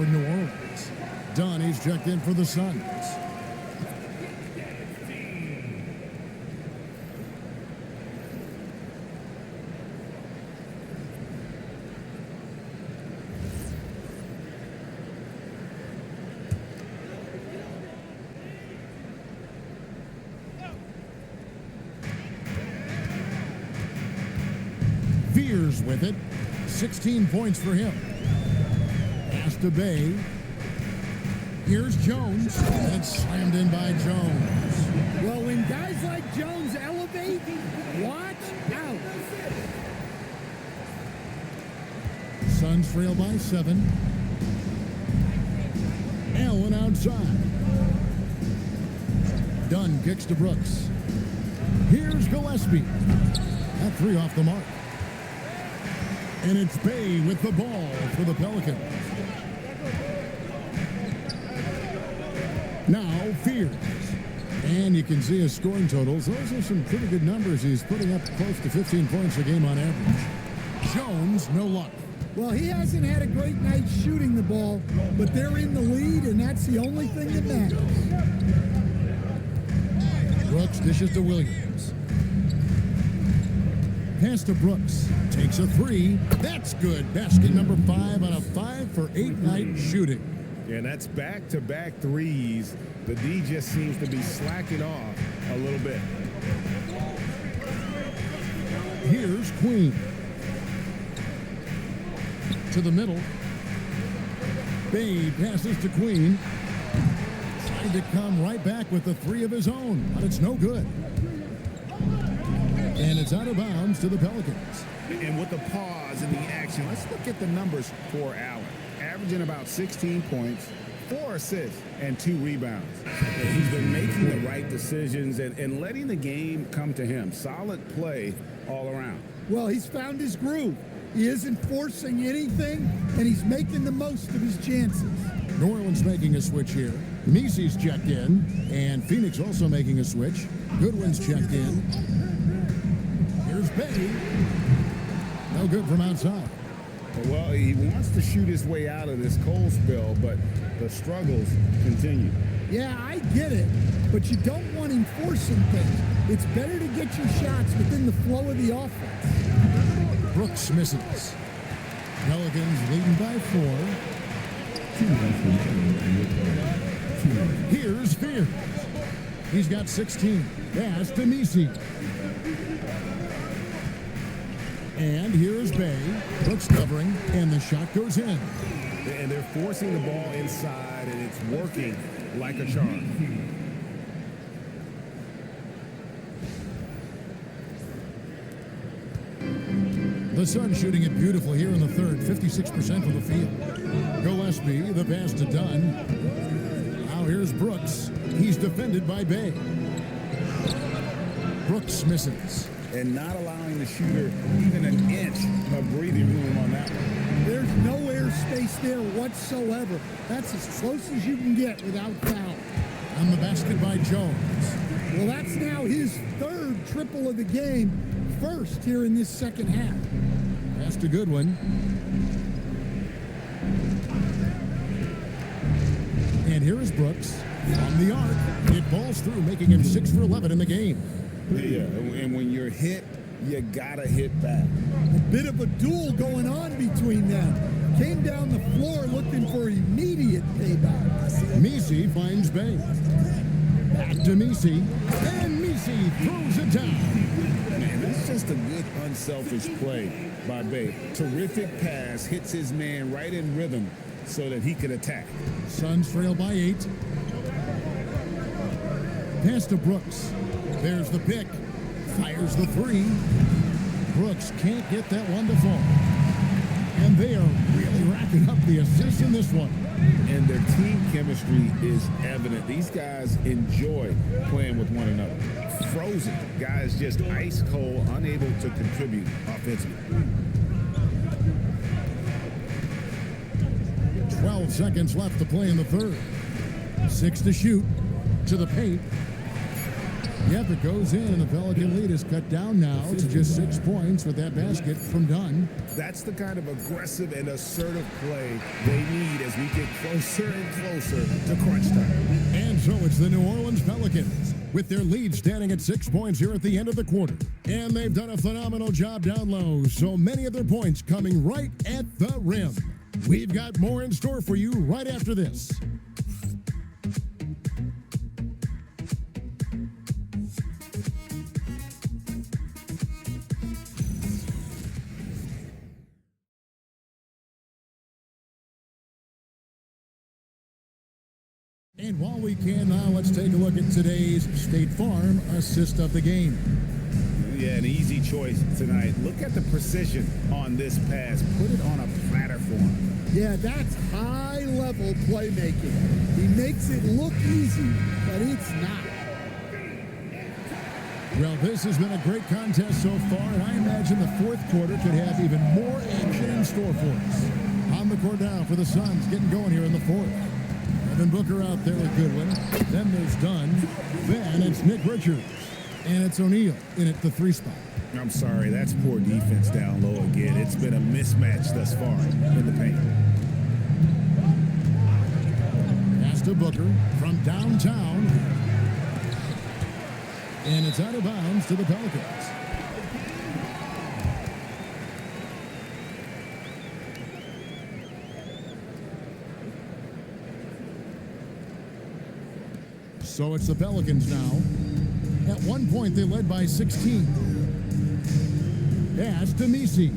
of New Orleans. Dunn, he's checked in for the Suns. Fears with it. 16 points for him. Pass to Bay. Here's Jones. And it's slammed in by Jones. Well, when guys like Jones elevate, watch out. Suns trail by 7. Allen outside. Dunn kicks to Brooks. Here's Gillespie. That three off the mark. And it's Bay with the ball for the Pelicans. Now Fears. And you can see his scoring totals. Those are some pretty good numbers. He's putting up close to 15 points a game on average. Jones, no luck. Well, he hasn't had a great night shooting the ball, but they're in the lead, and that's the only thing that matters. Brooks dishes to Williams. Pass to Brooks. Takes a three. That's good. Basket number 5 on a 5 for 8 night shooting. And that's back-to-back threes. The D just seems to be slacking off a little bit. Here's Queen. To the middle. Bay passes to Queen. Trying to come right back with the three of his own, but it's no good. And it's out of bounds to the Pelicans. And with the pause in the action, let's look at the numbers for Allen. Averaging about 16 points, 4 assists, and 2 rebounds. He's been making the right decisions and letting the game come to him. Solid play all around. Well, he's found his groove. He isn't forcing anything, and he's making the most of his chances. New Orleans making a switch here. Mesey's checked in, and Phoenix also making a switch. Goodwin's checked in. Here's Bay. No good from outside. Well, he wants to shoot his way out of this cold spell, but the struggles continue. Yeah, I get it, but you don't want him forcing things. It's better to get your shots within the flow of the offense. Brooks misses. Pelicans leading by 4. Here's Fears. He's got 16. Pass to Mesey. And here's Bay. Brooks covering, and the shot goes in. And they're forcing the ball inside, and it's working like a charm. The Suns shooting it beautifully here in the third, 56% from the field. Gillespie, the pass to Dunn. Now here's Brooks. He's defended by Bay. Brooks misses. And not allowing the shooter even an inch of breathing room on that one. There's no air space there whatsoever. That's as close as you can get without foul. On the basket by Jones. Well, that's now his 3rd triple of the game, first here in this second half. Pass to Goodwin. And here is Brooks from the arc. It balls through, making him 6 for 11 in the game. Yeah, and when you're hit, you gotta hit back. A bit of a duel going on between them. Came down the floor looking for immediate payback. Mesey finds Bay. Back to Mesey. And Mesey throws it down. Man, that's just a good unselfish play by Bay. Terrific pass, hits his man right in rhythm so that he could attack. Suns trail by 8. Pass to Brooks. There's the pick. Fires the 3. Brooks can't get that one to fall. And they are really racking up the assists in this one. And their team chemistry is evident. These guys enjoy playing with one another. Frozen. Guys just ice cold, unable to contribute offensively. 12 seconds left to play in the third. 6 to shoot. To the paint. Yep, it goes in, and the Pelican lead is cut down now to just 6 points with that basket from Dunn. That's the kind of aggressive and assertive play they need as we get closer and closer to crunch time. And so it's the New Orleans Pelicans with their lead standing at 6 points here at the end of the quarter. And they've done a phenomenal job down low, so many of their points coming right at the rim. We've got more in store for you right after this. And while we can now, let's take a look at today's State Farm assist of the game. Yeah, an easy choice tonight. Look at the precision on this pass. Put it on a platter for him. Yeah, that's high-level playmaking. He makes it look easy, but it's not. Well, this has been a great contest so far, and I imagine the fourth quarter could have even more action in store for us. On the court now for the Suns, getting going here in the fourth. Evan Booker out there with Goodwin. Then there's Dunn. Then it's Nick Richards. And it's O'Neal in at the 3 spot. I'm sorry, that's poor defense down low again. It's been a mismatch thus far in the paint. Pass to Booker from downtown. And it's out of bounds to the Pelicans. So it's the Pelicans now. At one point, they led by 16. Pass to Messi.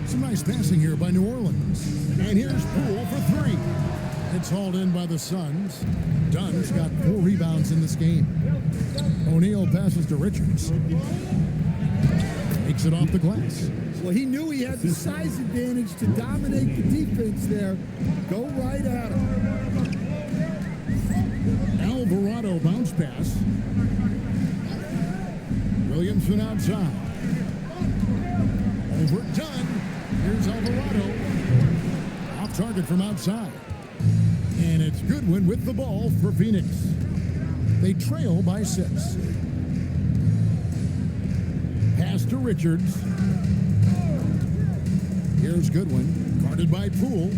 Some nice passing here by New Orleans. And here's Poole for 3. It's hauled in by the Suns. Dunn's got 4 rebounds in this game. O'Neal passes to Richards. Takes it off the glass. Well, he knew he had the size advantage to dominate the defense there. Go right at him. Alvarado bounce pass. Williamson outside. Overdone. Here's Alvarado. Off target from outside. And it's Goodwin with the ball for Phoenix. They trail by 6. Pass to Richards. Here's Goodwin. Guarded by Poole.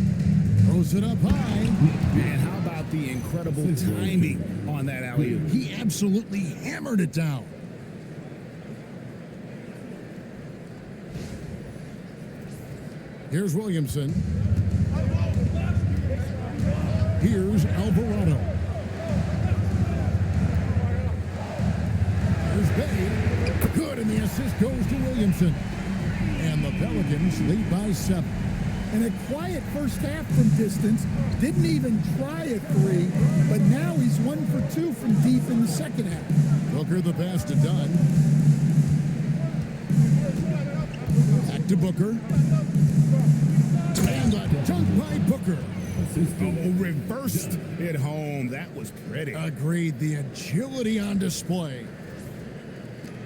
Throws it up high. Man, how about the incredible timing on that alley-oop? He absolutely hammered it down. Here's Williamson. Here's Alvarado. Here's Bay. Good, and the assist goes to Williamson. And the Pelicans lead by 7. And a quiet first half from distance. Didn't even try a 3, but now he's 1 for 2 from deep in the second half. Booker the pass to Dunn. Back to Booker. And a dunk by Booker. Oh, reversed it home. That was pretty. Agreed. The agility on display.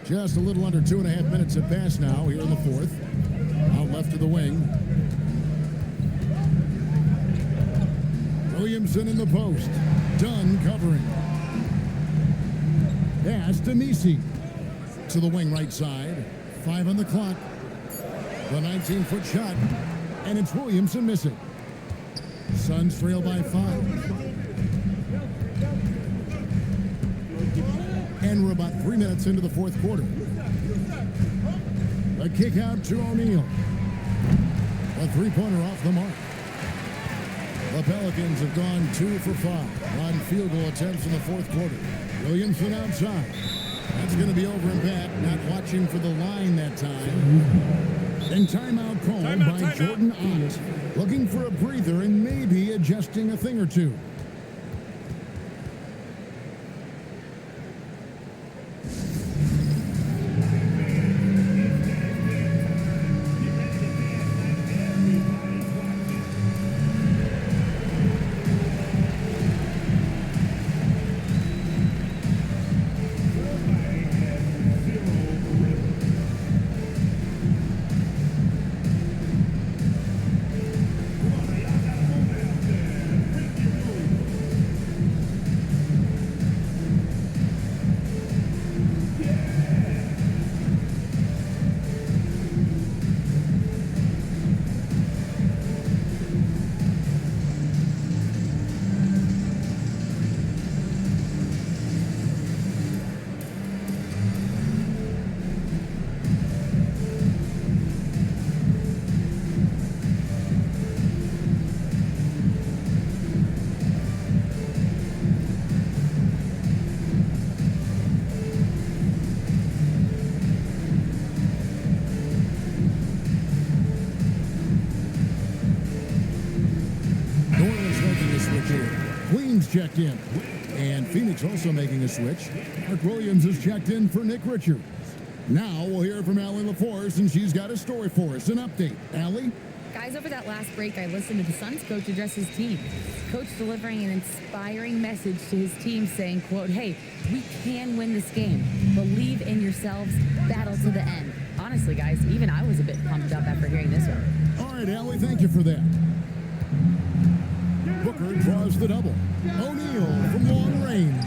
Just a little under 2.5 minutes have passed now here in the fourth. Out left of the wing. Williamson in the post. Dunn covering. Pass to Messi. To the wing right side. 5 on the clock. The 19-foot shot. And it's Williamson missing. Suns trail by 5. And we're about 3 minutes into the fourth quarter. A kick out to O'Neal. A 3-pointer off the mark. The Pelicans have gone 2 for 5 on field goal attempts in the fourth quarter. Williamson outside. That's going to be over and back. Not watching for the line that time. And timeout called by Jordan Ott. Looking for a breather and maybe adjusting a thing or two. Queens checked in. And Phoenix also making a switch. Mark Williams is checked in for Nick Richards. Now we'll hear from Allie LaForce, and she's got a story for us. An update. Allie? Guys, over that last break, I listened to the Suns coach address his team. Coach delivering an inspiring message to his team saying, quote, hey, we can win this game. Believe in yourselves. Battle to the end. Honestly, guys, even I was a bit pumped up after hearing this one. All right, Allie, thank you for that. Booker draws the double. O'Neal from long range.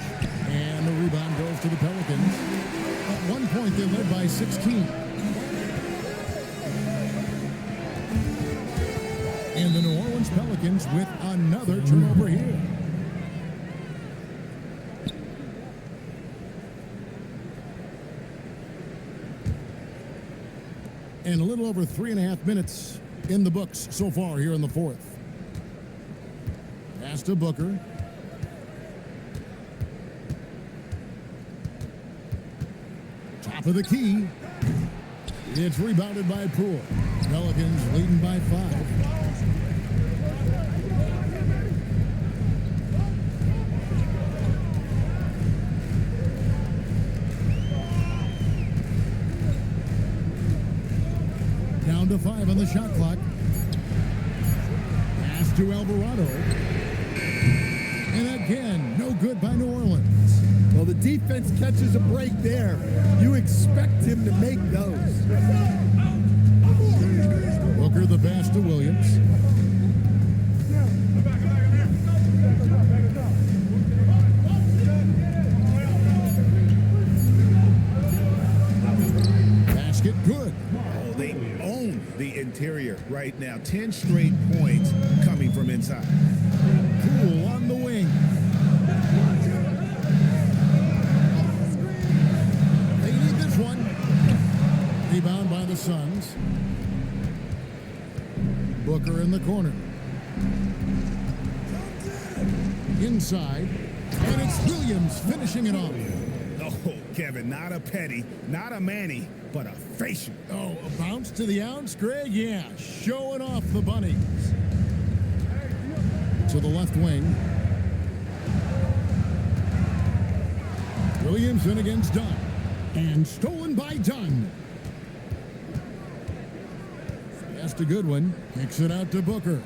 And the rebound goes to the Pelicans. At one point, they led by 16. And the New Orleans Pelicans with another turnover here. And a little over 3.5 minutes in the books so far here in the fourth. Pass to Booker. Top of the key. It's rebounded by Poole. Pelicans leading by 5. Down to 5 on the shot clock. Pass to Alvarado. And again, no good by New Orleans. Well, the defense catches a break there. You expect him to make those. Booker the pass to Williams. Basket good. Oh, they own the interior right now. 10 straight points coming from inside. Poole on the wing. They need this one. Rebound by the Suns. Booker in the corner. Inside. And it's Williams finishing it off. Oh, Kevin, not a petty, not a Manny, but a facial. Oh, a bounce to the ounce, Greg? Yeah, showing off the bunnies. To the left wing. Williams in against Dunn. And stolen by Dunn. Pass to Goodwin. Kicks it out to Booker.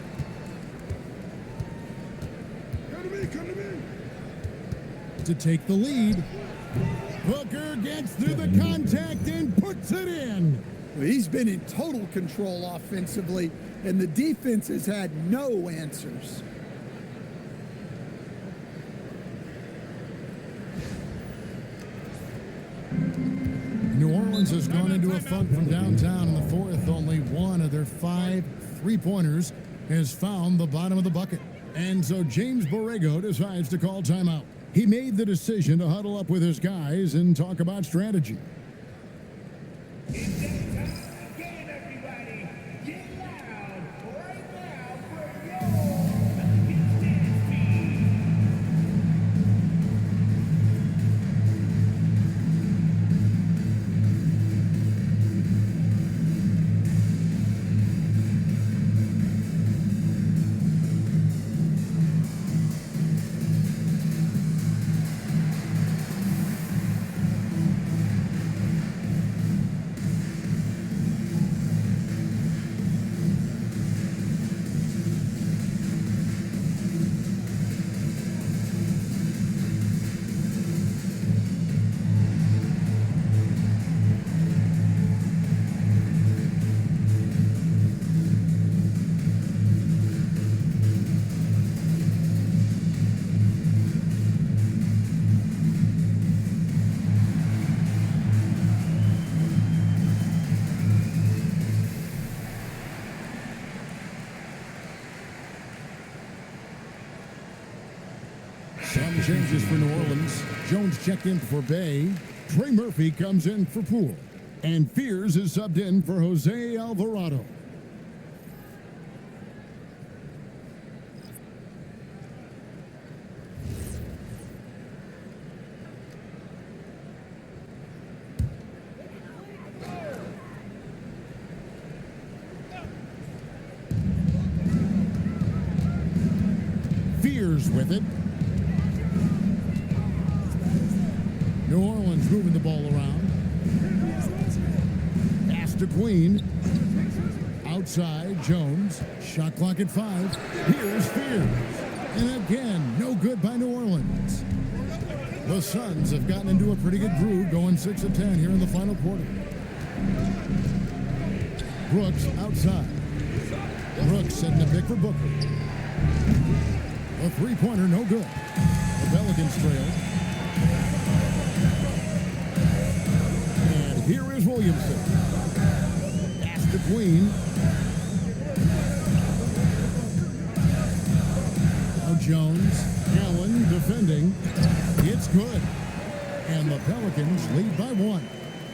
Come to me. To take the lead. Booker gets through the contact and puts it in. Well, he's been in total control offensively, and the defense has had no answers. New Orleans has gone into a funk from downtown in the fourth. Only one of their 5 3-pointers has found the bottom of the bucket. And so James Borrego decides to call timeout. He made the decision to huddle up with his guys and talk about strategy. Some changes for New Orleans. Jones checked in for Bay. Trey Murphy comes in for Poole. And Fears is subbed in for Jose Alvarado. Warriors with it. New Orleans moving the ball around. Pass to Queen. Outside, Jones. Shot clock at 5. Here's Fears. And again, no good by New Orleans. The Suns have gotten into a pretty good groove, going 6 of 10 here in the final quarter. Brooks outside. Brooks setting the pick for Booker. A three-pointer, no good. The Pelicans trail. And here is Williamson. Pass to Queen. Now Jones. Allen defending. It's good. And the Pelicans lead by 1.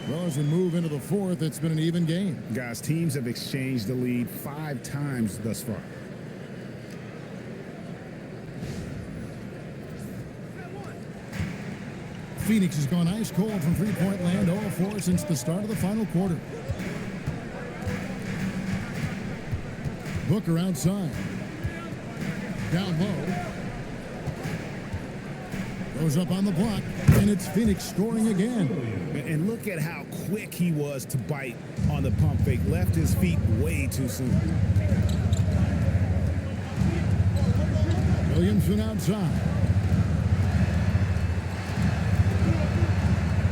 Well, as we move into the fourth, it's been an even game. Guys, teams have exchanged the lead 5 times thus far. Phoenix has gone ice cold from three-point land, 0-4 since the start of the final quarter. Booker outside. Down low. Goes up on the block, and it's Phoenix scoring again. And look at how quick he was to bite on the pump fake. Left his feet way too soon. Williamson outside.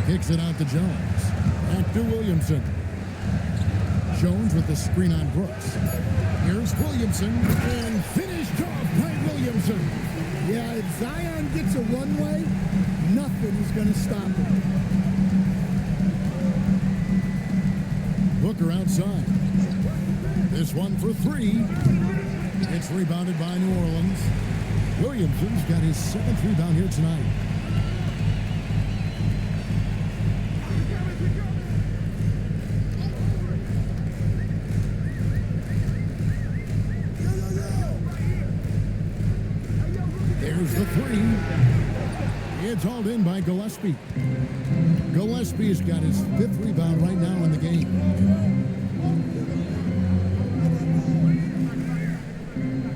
Kicks it out to Jones. Back to Williamson. Jones with the screen on Brooks. Here's Williamson, and finished off by Williamson. Yeah, if Zion gets a runway, nothing is going to stop him. Booker outside. This one for 3. It's rebounded by New Orleans. Williamson's got his 7th rebound here tonight. There's the 3. It's hauled in by Gillespie. Gillespie's got his 5th rebound right now in the game.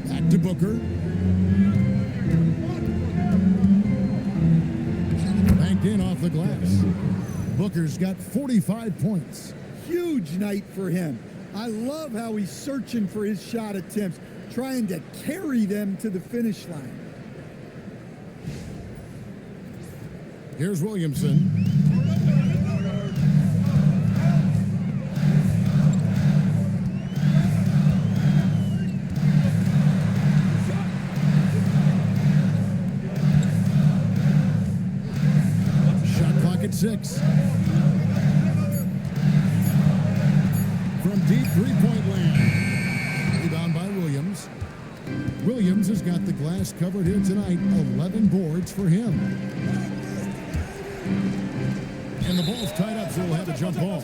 Back to Booker. Banked in off the glass. Booker's got 45 points. Huge night for him. I love how he's searching for his shot attempts, trying to carry them to the finish line. Here's Williamson. Shot clock at 6. From deep three-point land. Rebound by Williams. Williams has got the glass covered here tonight. 11 boards for him. And the ball's tied up, so we'll have a jump ball.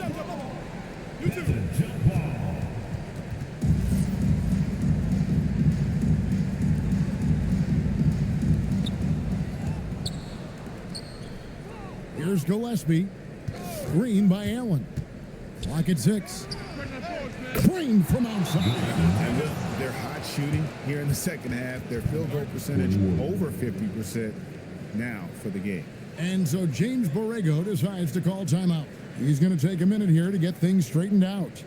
Here's Gillespie. Screen by Allen. Clock at 6. Green from outside. And with their hot shooting here in the second half, their field goal percentage over 50% now for the game. And so James Borrego decides to call timeout. He's going to take a minute here to get things straightened out.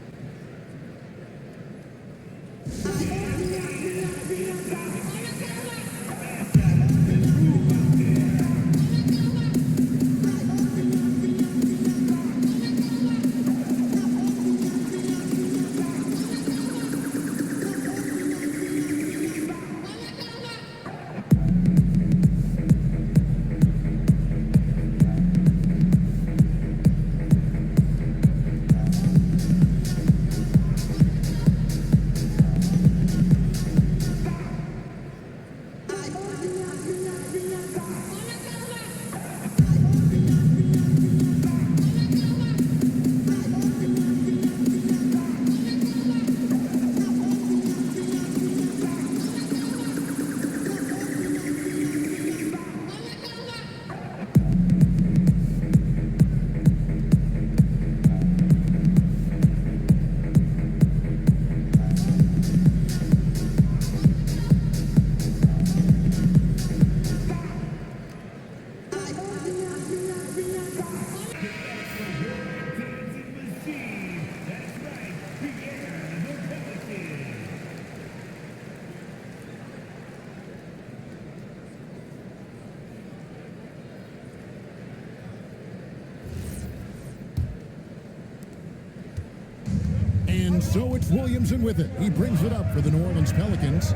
And so it's Williamson with it. He brings it up for the New Orleans Pelicans,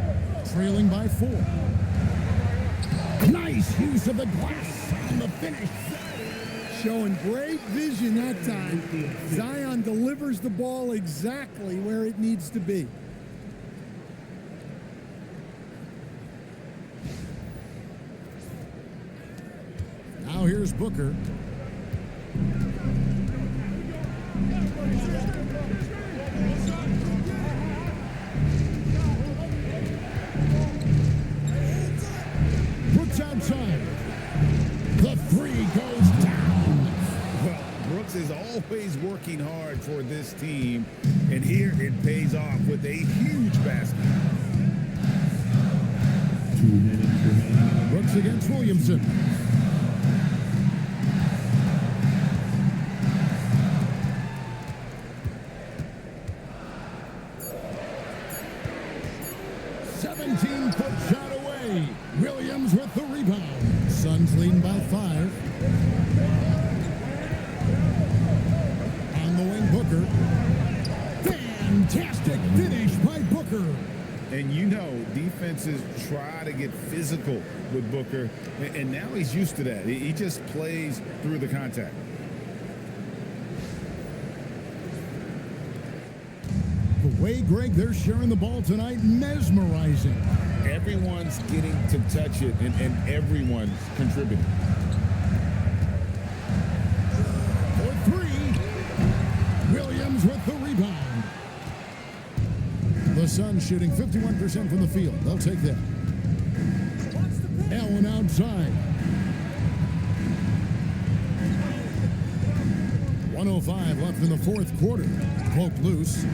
trailing by 4. Nice use of the glass on the finish. Showing great vision that time. Zion delivers the ball exactly where it needs to be. Now here's Booker. Brooks outside. The three goes down. Well, Brooks is always working hard for this team, and here it pays off with a huge basket. 2 minutes remaining. Brooks against Williamson. Foot shot away. Williams with the rebound. Suns leading by 5. On the wing, Booker. Fantastic finish by Booker. And you know, defenses try to get physical with Booker, and now he's used to that. He just plays through the contact. The way, Greg, they're sharing the ball tonight, mesmerizing. Everyone's getting to touch it, and everyone's contributing. For 3, Williams with the rebound. The Suns shooting 51% from the field. They'll take that. Allen outside. 1:05 left in the 4th quarter. Poke loose.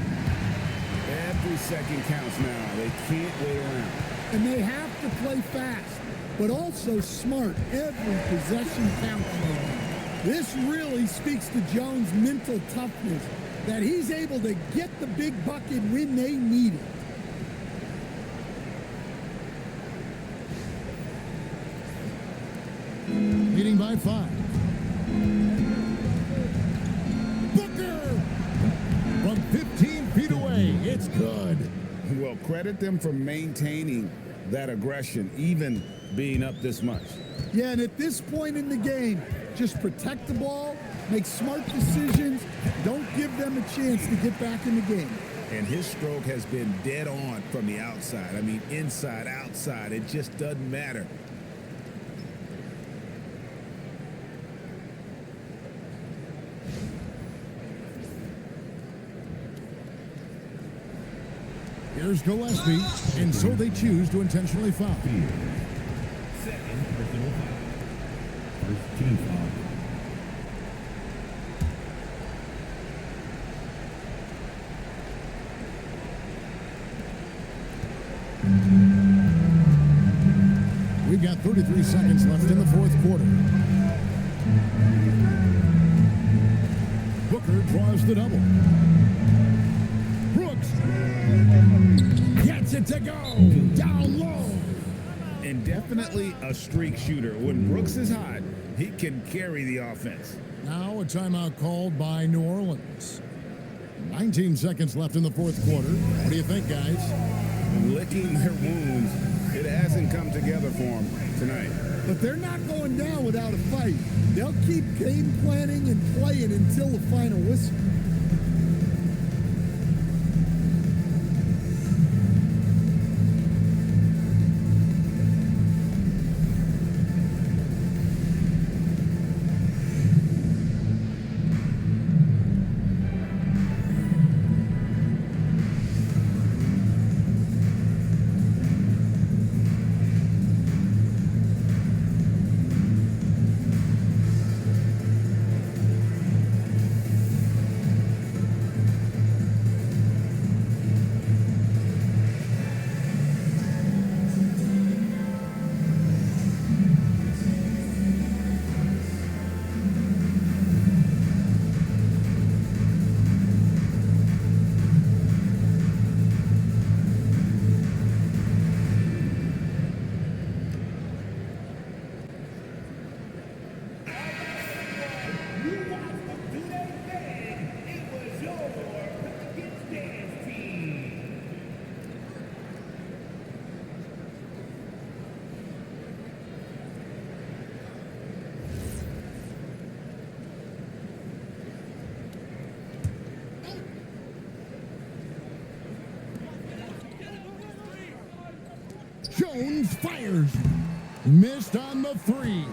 Every second counts now. They can't wait around. And they have to play fast, but also smart. Every possession counts. This really speaks to Jones' mental toughness, that he's able to get the big bucket when they need it. Leading by 5. Booker! From 15 feet away, it's good. Well, credit them for maintaining that aggression, even being up this much. Yeah, and at this point in the game, just protect the ball, make smart decisions, don't give them a chance to get back in the game. And his stroke has been dead on from the outside. I mean, inside, outside, it just doesn't matter. Here's Gillespie, and so they choose to intentionally foul. Second personal foul. First team foul. We've got 33 seconds left in the 4th quarter. Booker draws the double. Brooks gets it to go down low. And definitely a streak shooter. When Brooks is hot, he can carry the offense. Now a timeout called by New Orleans. 19 seconds left in the 4th quarter. What do you think, guys? Licking their wounds. It hasn't come together for them tonight. But they're not going down without a fight. They'll keep game planning and playing until the final whistle. Jones fires. Missed on the three.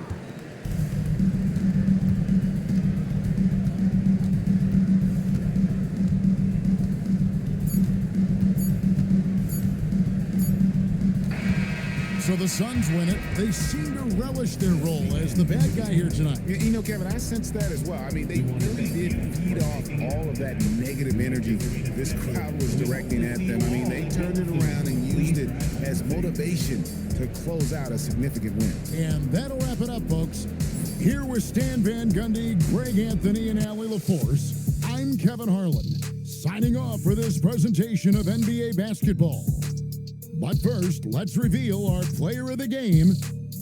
So the Suns win it. They seem to relish their role as the bad guy here tonight. You know, Kevin, I sense that as well. I mean, they really did feed off all of that negative energy this crowd was directing at them. I mean, they turned it around and used it as motivation to close out a significant win. And that'll wrap it up, folks. Here with Stan Van Gundy, Greg Anthony, and Allie LaForce, I'm Kevin Harlan, signing off for this presentation of NBA basketball. But first, let's reveal our player of the game,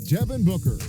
Devin Booker.